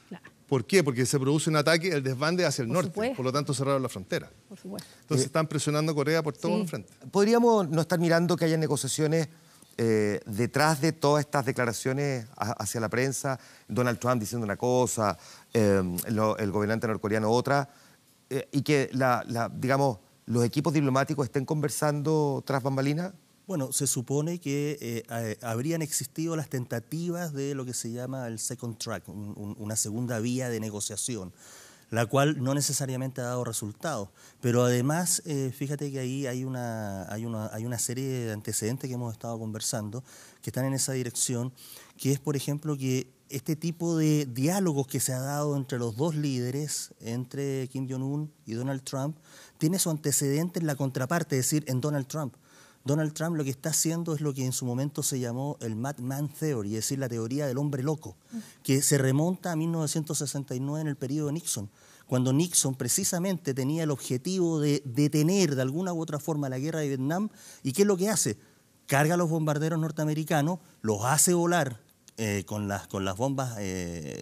Claro. ¿Por qué? Porque se produce un ataque, el desbande hacia el norte, por lo tanto cerraron la frontera. Por supuesto. Entonces están presionando a Corea por todos los frentes. ¿Podríamos no estar mirando que haya negociaciones detrás de todas estas declaraciones hacia la prensa? Donald Trump diciendo una cosa, el gobernante norcoreano otra, y que digamos, los equipos diplomáticos estén conversando tras bambalinas? Bueno, se supone que habrían existido las tentativas de lo que se llama el second track, una segunda vía de negociación, la cual no necesariamente ha dado resultados. Pero además, fíjate que ahí hay una serie de antecedentes que hemos estado conversando que están en esa dirección, que es, por ejemplo, que este tipo de diálogos que se ha dado entre los dos líderes, entre Kim Jong-un y Donald Trump, tiene su antecedente en la contraparte, es decir, en Donald Trump. Donald Trump lo que está haciendo es lo que en su momento se llamó el Madman Theory, es decir, la teoría del hombre loco, que se remonta a 1969 en el periodo de Nixon, cuando Nixon precisamente tenía el objetivo de detener de alguna u otra forma la guerra de Vietnam. ¿Y qué es lo que hace? Carga a los bombarderos norteamericanos, los hace volar con las bombas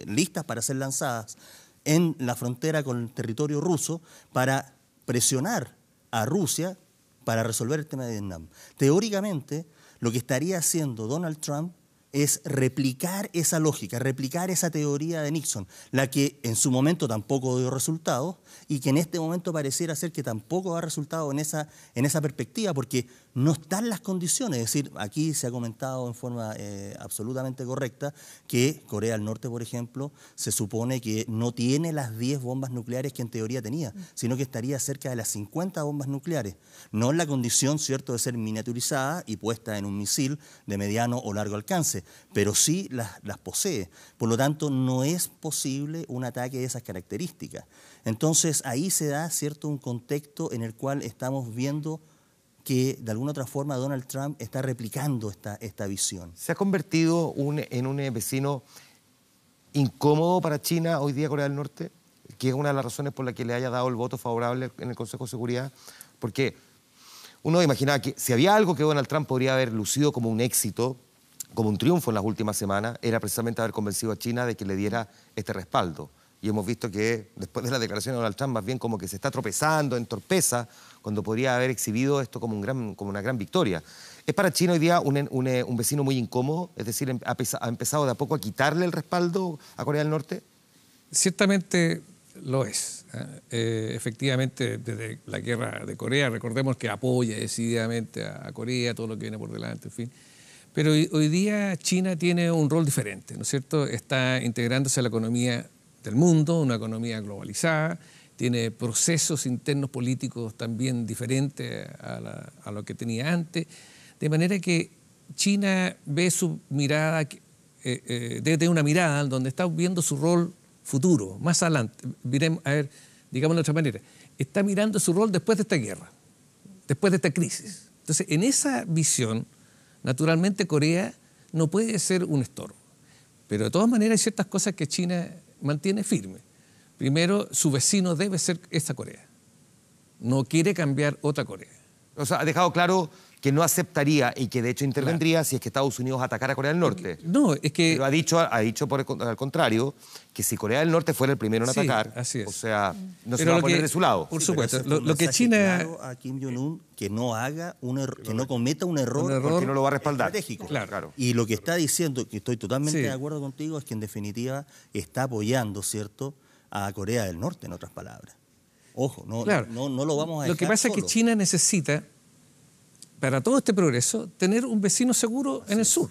listas para ser lanzadas en la frontera con el territorio ruso para presionar a Rusia para resolver el tema de Vietnam. Teóricamente, lo que estaría haciendo Donald Trump es replicar esa lógica, replicar esa teoría de Nixon, la que en su momento tampoco dio resultados y que en este momento pareciera ser que tampoco da resultado en esa perspectiva, porque no están las condiciones. Es decir, aquí se ha comentado en forma absolutamente correcta que Corea del Norte, por ejemplo, se supone que no tiene las 10 bombas nucleares que en teoría tenía, sino que estaría cerca de las 50 bombas nucleares. No en la condición, ¿cierto?, de ser miniaturizada y puesta en un misil de mediano o largo alcance, pero sí las posee. Por lo tanto, no es posible un ataque de esas características. Entonces, ahí se da, ¿cierto?, un contexto en el cual estamos viendo que de alguna otra forma Donald Trump está replicando esta visión. ¿Se ha convertido en un vecino incómodo para China hoy día Corea del Norte? Que es una de las razones por las que le haya dado el voto favorable en el Consejo de Seguridad. Porque uno imaginaba que si había algo que Donald Trump podría haber lucido como un éxito, como un triunfo en las últimas semanas, era precisamente haber convencido a China de que le diera este respaldo. Y hemos visto que después de la declaración de Donald Trump, más bien como que se está tropezando, entorpeza, cuando podría haber exhibido esto como una gran victoria. ¿Es para China hoy día un vecino muy incómodo? Es decir, ¿ha empezado de a poco a quitarle el respaldo a Corea del Norte? Ciertamente lo es. Efectivamente, desde la guerra de Corea, recordemos que apoya decididamente a Corea, todo lo que viene por delante, en fin. Pero hoy día China tiene un rol diferente, ¿no es cierto? Está integrándose a la economía del mundo, una economía globalizada, tiene procesos internos políticos también diferentes a lo que tenía antes, de manera que China ve su mirada, debe tener una mirada donde está viendo su rol futuro, más adelante. A ver, digámoslo de otra manera, está mirando su rol después de esta guerra, después de esta crisis. Entonces, en esa visión, naturalmente Corea no puede ser un estorbo, pero de todas maneras hay ciertas cosas que China mantiene firme. Primero, su vecino debe ser esta Corea. No quiere cambiar otra Corea. O sea, ha dejado claro que no aceptaría y que de hecho intervendría si es que Estados Unidos atacara a Corea del Norte. No, es que... Pero ha dicho al contrario que si Corea del Norte fuera el primero en atacar, así es. O sea, no se va a poner de su lado. Por supuesto, lo que China... China... a Kim Jong-un que no haga que no cometa un error porque no lo va a respaldar. Estratégico. Claro. Y lo que está diciendo, que estoy totalmente de acuerdo contigo, es que en definitiva está apoyando, ¿cierto?, a Corea del Norte, en otras palabras. Ojo, no lo vamos a dejar Lo que pasa es que China necesita, para todo este progreso, tener un vecino seguro en el sur.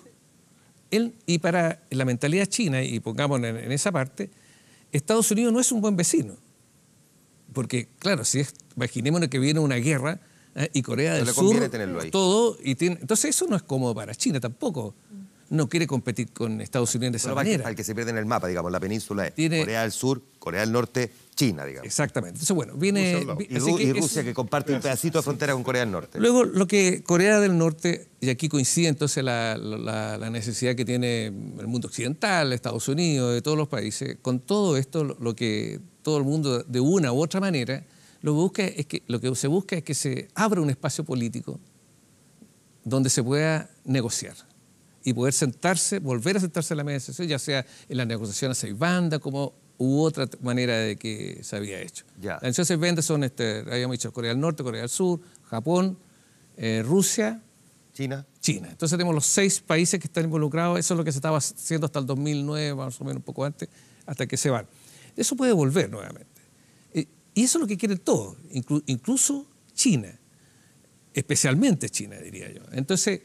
y para la mentalidad china, y pongamos en esa parte, Estados Unidos no es un buen vecino. Porque, claro, imaginémonos que viene una guerra y Corea del Sur, todo, entonces eso no es cómodo para China tampoco. No quiere competir con Estados Unidos de esa manera. Al que se pierde en el mapa, digamos, la península es Corea del Sur, Corea del Norte, China, digamos. Exactamente. Entonces, bueno, viene... Y Rusia, que comparte un pedacito de frontera con Corea del Norte. Luego, lo que Corea del Norte, y aquí coincide entonces la necesidad que tiene el mundo occidental, Estados Unidos, de todos los países, con todo esto, lo que todo el mundo, de una u otra manera, lo que se busca es que se abra un espacio político donde se pueda negociar y poder volver a sentarse a la mesa, ya sea en las negociaciones a 6 bandas, como u otra manera de que se había hecho. Las negociaciones a 6 bandas son, habíamos dicho, Corea del Norte, Corea del Sur, Japón, Rusia, China. Entonces tenemos los 6 países que están involucrados, eso es lo que se estaba haciendo hasta el 2009, más o menos un poco antes, hasta que se van. Eso puede volver nuevamente. Y eso es lo que quieren todos, incluso China, especialmente China, diría yo. Entonces,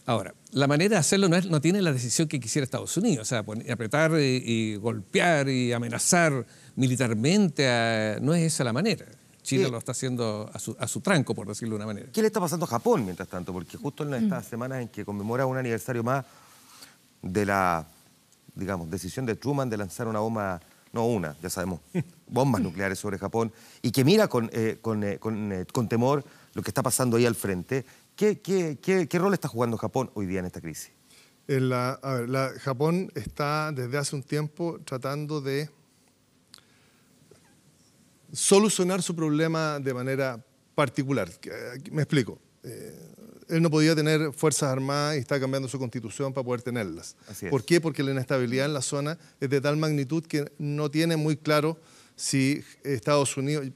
ahora, la manera de hacerlo no tiene la decisión que quisiera Estados Unidos, o sea, apretar y golpear y amenazar militarmente, no es esa la manera. China lo está haciendo a su tranco, por decirlo de una manera. ¿Qué le está pasando a Japón mientras tanto? Porque justo en estas semanas en que conmemora un aniversario más de la, digamos, decisión de Truman de lanzar una bomba, ya sabemos, bombas nucleares sobre Japón, y que mira con temor lo que está pasando ahí al frente. ¿Qué rol está jugando Japón hoy día en esta crisis? Japón está desde hace un tiempo tratando de solucionar su problema de manera particular. Me explico. Él no podía tener fuerzas armadas y está cambiando su constitución para poder tenerlas. ¿Por qué? Porque la inestabilidad en la zona es de tal magnitud que no tiene muy claro si Estados Unidos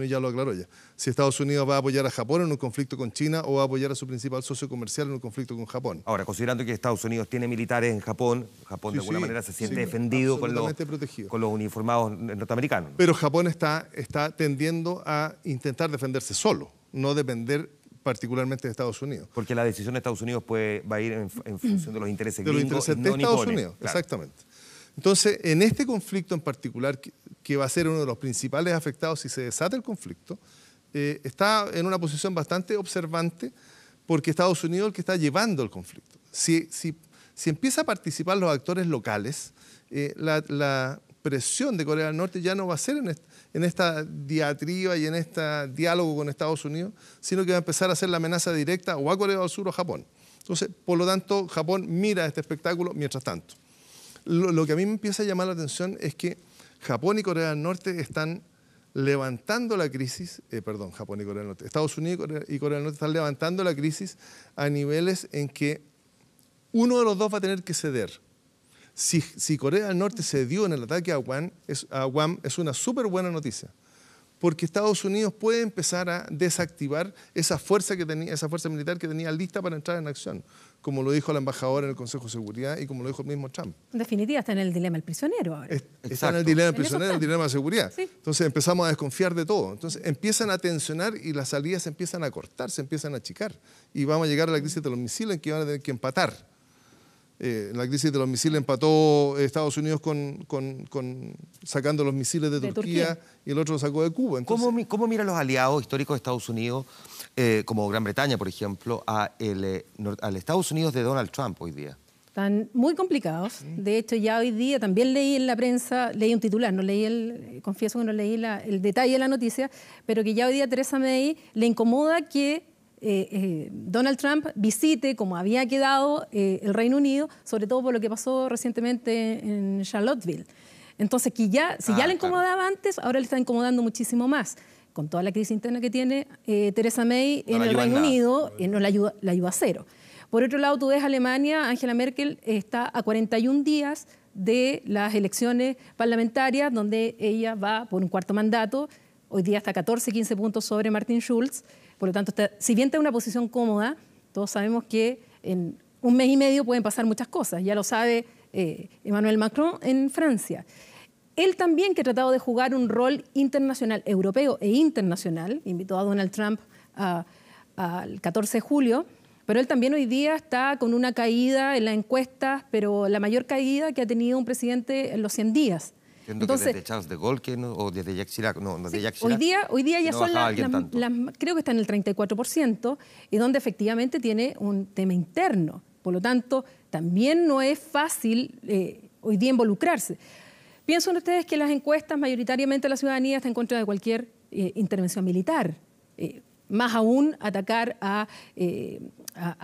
ya lo aclaró ya, si Estados Unidos va a apoyar a Japón en un conflicto con China o va a apoyar a su principal socio comercial en un conflicto con Japón. Ahora, considerando que Estados Unidos tiene militares en Japón, de alguna manera se siente defendido con los uniformados norteamericanos. Pero Japón está tendiendo a intentar defenderse solo, no depender particularmente de Estados Unidos. Porque la decisión de Estados Unidos va a ir en función de los intereses gringos, de los intereses de Estados Unidos, claro. Exactamente. Entonces, en este conflicto en particular, que va a ser uno de los principales afectados si se desata el conflicto, está en una posición bastante observante porque Estados Unidos es el que está llevando el conflicto. Si empieza a participar los actores locales, la presión de Corea del Norte ya no va a ser en esta diatriba y en este diálogo con Estados Unidos, sino que va a empezar a ser la amenaza directa o a Corea del Sur o a Japón. Entonces, por lo tanto, Japón mira este espectáculo mientras tanto. Lo que a mí me empieza a llamar la atención es que Japón y Corea del Norte están levantando la crisis, Japón y Corea del Norte, Estados Unidos y Corea del Norte están levantando la crisis a niveles en que uno de los dos va a tener que ceder. Si Corea del Norte cedió en el ataque a Guam, es una súper buena noticia, porque Estados Unidos puede empezar a desactivar esa fuerza militar que tenía lista para entrar en acción, como lo dijo la embajadora en el Consejo de Seguridad y como lo dijo el mismo Trump. En definitiva, está en el dilema el prisionero ahora. Está en el dilema del prisionero, el dilema de seguridad. Sí. Entonces empezamos a desconfiar de todo. Entonces empiezan a tensionar y las salidas se empiezan a cortar, se empiezan a achicar. Y vamos a llegar a la crisis de los misiles en que van a tener que empatar. La crisis de los misiles empató Estados Unidos sacando los misiles de Turquía y el otro lo sacó de Cuba. Entonces, ¿Cómo miran los aliados históricos de Estados Unidos, como Gran Bretaña, por ejemplo, al Estados Unidos de Donald Trump hoy día? Están muy complicados. De hecho, ya hoy día también leí en la prensa, leí un titular, confieso que no leí el detalle de la noticia, pero que ya hoy día Theresa May le incomoda que Donald Trump visite, como había quedado, el Reino Unido, sobre todo por lo que pasó recientemente en Charlottesville. Entonces, si ya le incomodaba antes, ahora le está incomodando muchísimo más. Con toda la crisis interna que tiene Theresa May en el Reino Unido, no la ayuda a cero. Por otro lado, tú ves Alemania, Angela Merkel está a 41 días de las elecciones parlamentarias, donde ella va por un cuarto mandato. Hoy día está 15 puntos sobre Martin Schulz. Por lo tanto, si bien está en una posición cómoda, todos sabemos que en un mes y medio pueden pasar muchas cosas. Ya lo sabe Emmanuel Macron en Francia. Él también, que ha tratado de jugar un rol internacional, europeo e internacional, invitó a Donald Trump al 14 de julio Pero él también hoy día está con una caída en las encuestas, pero la mayor caída que ha tenido un presidente en los 100 días. Entonces, que desde Charles de Gaulle o desde Jacques Chirac, no, sí, de Jacques Chirac. Hoy día ya no son creo que está en el 34%, y donde efectivamente tiene un tema interno. Por lo tanto, también no es fácil hoy día involucrarse. ¿Piensan ustedes que las encuestas, mayoritariamente la ciudadanía está en contra de cualquier intervención militar? Más aún atacar a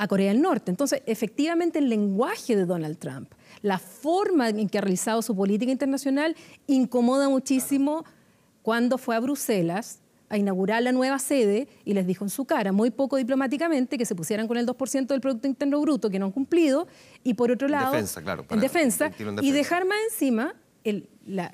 Corea del Norte. Entonces, efectivamente, el lenguaje de Donald Trump, la forma en que ha realizado su política internacional, incomoda muchísimo cuando fue a Bruselas a inaugurar la nueva sede y les dijo en su cara, muy poco diplomáticamente, que se pusieran con el 2% del Producto Interno Bruto, que no han cumplido, y por otro lado, en defensa, y dejar más encima,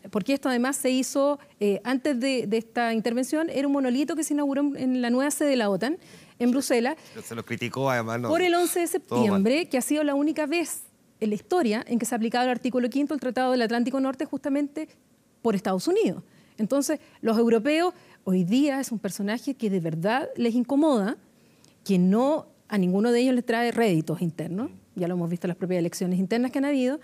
porque esto además se hizo antes de esta intervención, era un monolito que se inauguró en la nueva sede de la OTAN, en Bruselas. Se lo criticó además. Por el 11 de septiembre, que ha sido la única vez en la historia en que se ha aplicado el artículo 5 del Tratado del Atlántico Norte justamente por Estados Unidos. Entonces, los europeos, hoy día es un personaje que de verdad les incomoda, que no a ninguno de ellos les trae réditos internos, ya lo hemos visto en las propias elecciones internas que han habido,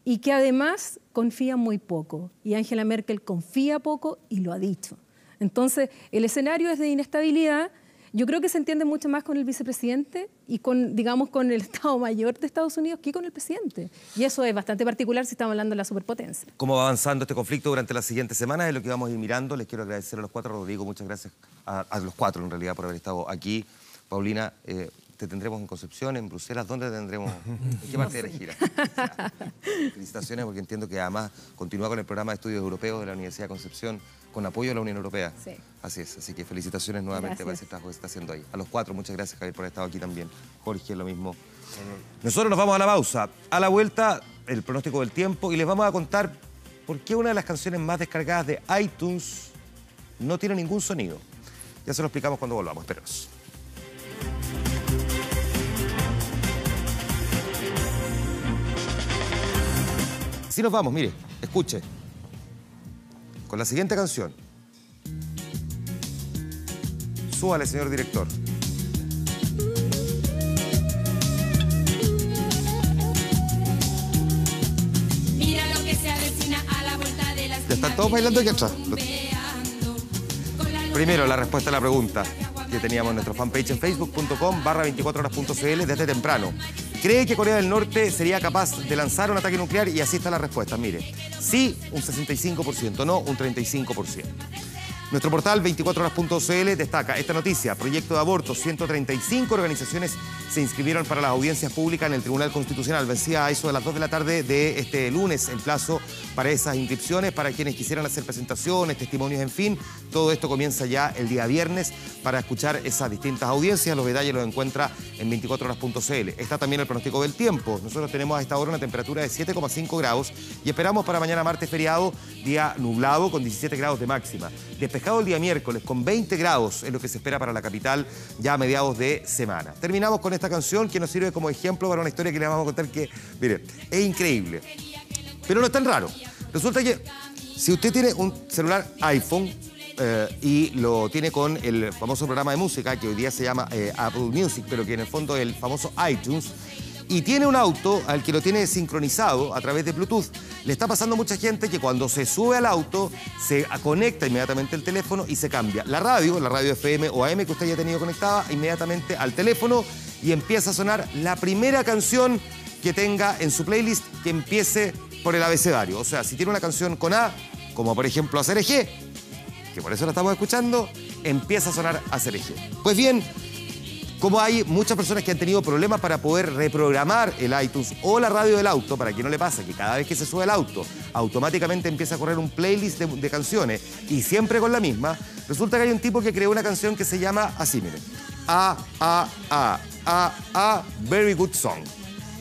y que además confía muy poco. Y Angela Merkel confía poco y lo ha dicho. Entonces, el escenario es de inestabilidad. Yo creo que se entiende mucho más con el vicepresidente y con, digamos, con el Estado Mayor de Estados Unidos que con el presidente. Y eso es bastante particular si estamos hablando de la superpotencia. ¿Cómo va avanzando este conflicto durante las siguientes semanas? Es lo que vamos a ir mirando. Les quiero agradecer a los cuatro. Rodrigo, muchas gracias a los cuatro, en realidad, por haber estado aquí. Paulina, te tendremos en Concepción, en Bruselas. ¿Dónde te tendremos? ¿En qué parte de la gira? Felicitaciones, porque entiendo que además continúa con el programa de estudios europeos de la Universidad de Concepción, con apoyo de la Unión Europea. Sí. Así es, así que felicitaciones nuevamente por ese trabajo que se está haciendo ahí. A los cuatro, muchas gracias, Javier, por haber estado aquí también. Jorge, lo mismo. Nosotros nos vamos a la pausa. A la vuelta, el pronóstico del tiempo, y les vamos a contar por qué una de las canciones más descargadas de iTunes no tiene ningún sonido. Ya se lo explicamos cuando volvamos. Espérenos. Así nos vamos, mire, escuche. Con la siguiente canción. Súbale, señor director. Mira lo que se avecina a la vuelta de las... Ya están todos bailando aquí atrás. Primero, la respuesta a la pregunta que teníamos en nuestro fanpage en facebook.com/24horas.cl desde temprano. ¿Cree que Corea del Norte sería capaz de lanzar un ataque nuclear? Y así está la respuesta. Mire, sí, un 65%, no, un 35%. Nuestro portal 24horas.cl destaca esta noticia. Proyecto de aborto. 135 organizaciones se inscribieron para las audiencias públicas en el Tribunal Constitucional. Vencía a eso de las 2 de la tarde de este lunes el plazo para esas inscripciones, para quienes quisieran hacer presentaciones, testimonios, en fin. Todo esto comienza ya el día viernes para escuchar esas distintas audiencias. Los detalles los encuentra en 24horas.cl. Está también el pronóstico del tiempo. Nosotros tenemos a esta hora una temperatura de 7,5 grados y esperamos para mañana martes feriado, día nublado con 17 grados de máxima. Despejado el día miércoles con 20 grados es lo que se espera para la capital ya a mediados de semana. Terminamos con esta canción que nos sirve como ejemplo para una historia que les vamos a contar que, mire, es increíble. Pero no es tan raro. Resulta que si usted tiene un celular iPhone y lo tiene con el famoso programa de música que hoy día se llama Apple Music, pero que en el fondo es el famoso iTunes, y tiene un auto al que lo tiene sincronizado a través de Bluetooth, le está pasando a mucha gente que cuando se sube al auto se conecta inmediatamente el teléfono y se cambia la radio FM o AM que usted haya tenido conectada inmediatamente al teléfono y empieza a sonar la primera canción que tenga en su playlist que empiece por el abecedario. O sea, si tiene una canción con A, como por ejemplo ACRG, que por eso la estamos escuchando, empieza a sonar ACRG. Pues bien, como hay muchas personas que han tenido problemas para poder reprogramar el iTunes o la radio del auto, para que no le pase que cada vez que se sube al auto, automáticamente empieza a correr un playlist de canciones y siempre con la misma, resulta que hay un tipo que creó una canción que se llama así, miren. Very Good Song.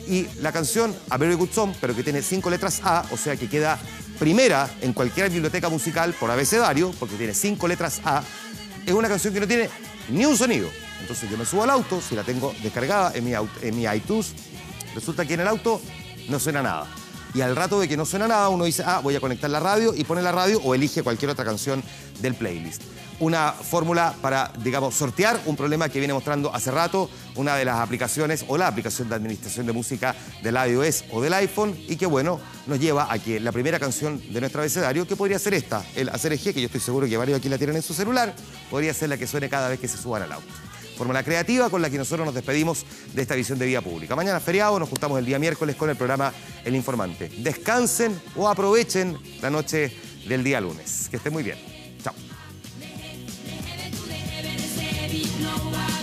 Y la canción A Very Good Song, pero que tiene 5 letras A, o sea que queda primera en cualquier biblioteca musical por abecedario, porque tiene 5 letras A, es una canción que no tiene ni un sonido. Entonces yo me subo al auto, si la tengo descargada en mi iTunes, resulta que en el auto no suena nada. y al rato de que no suena nada uno dice, voy a conectar la radio y pone la radio o elige cualquier otra canción del playlist. Una fórmula para, digamos, sortear un problema que viene mostrando hace rato una de las aplicaciones o la aplicación de administración de música del iOS o del iPhone y que, bueno, nos lleva a que la primera canción de nuestro abecedario, que podría ser esta, el hacer eje, que yo estoy seguro que varios aquí la tienen en su celular, podría ser la que suene cada vez que se suban al auto. Fórmula creativa con la que nosotros nos despedimos de esta edición de Vía Pública. Mañana feriado, nos juntamos el día miércoles con el programa El Informante. Descansen o aprovechen la noche del día lunes. Que estén muy bien. Chao. No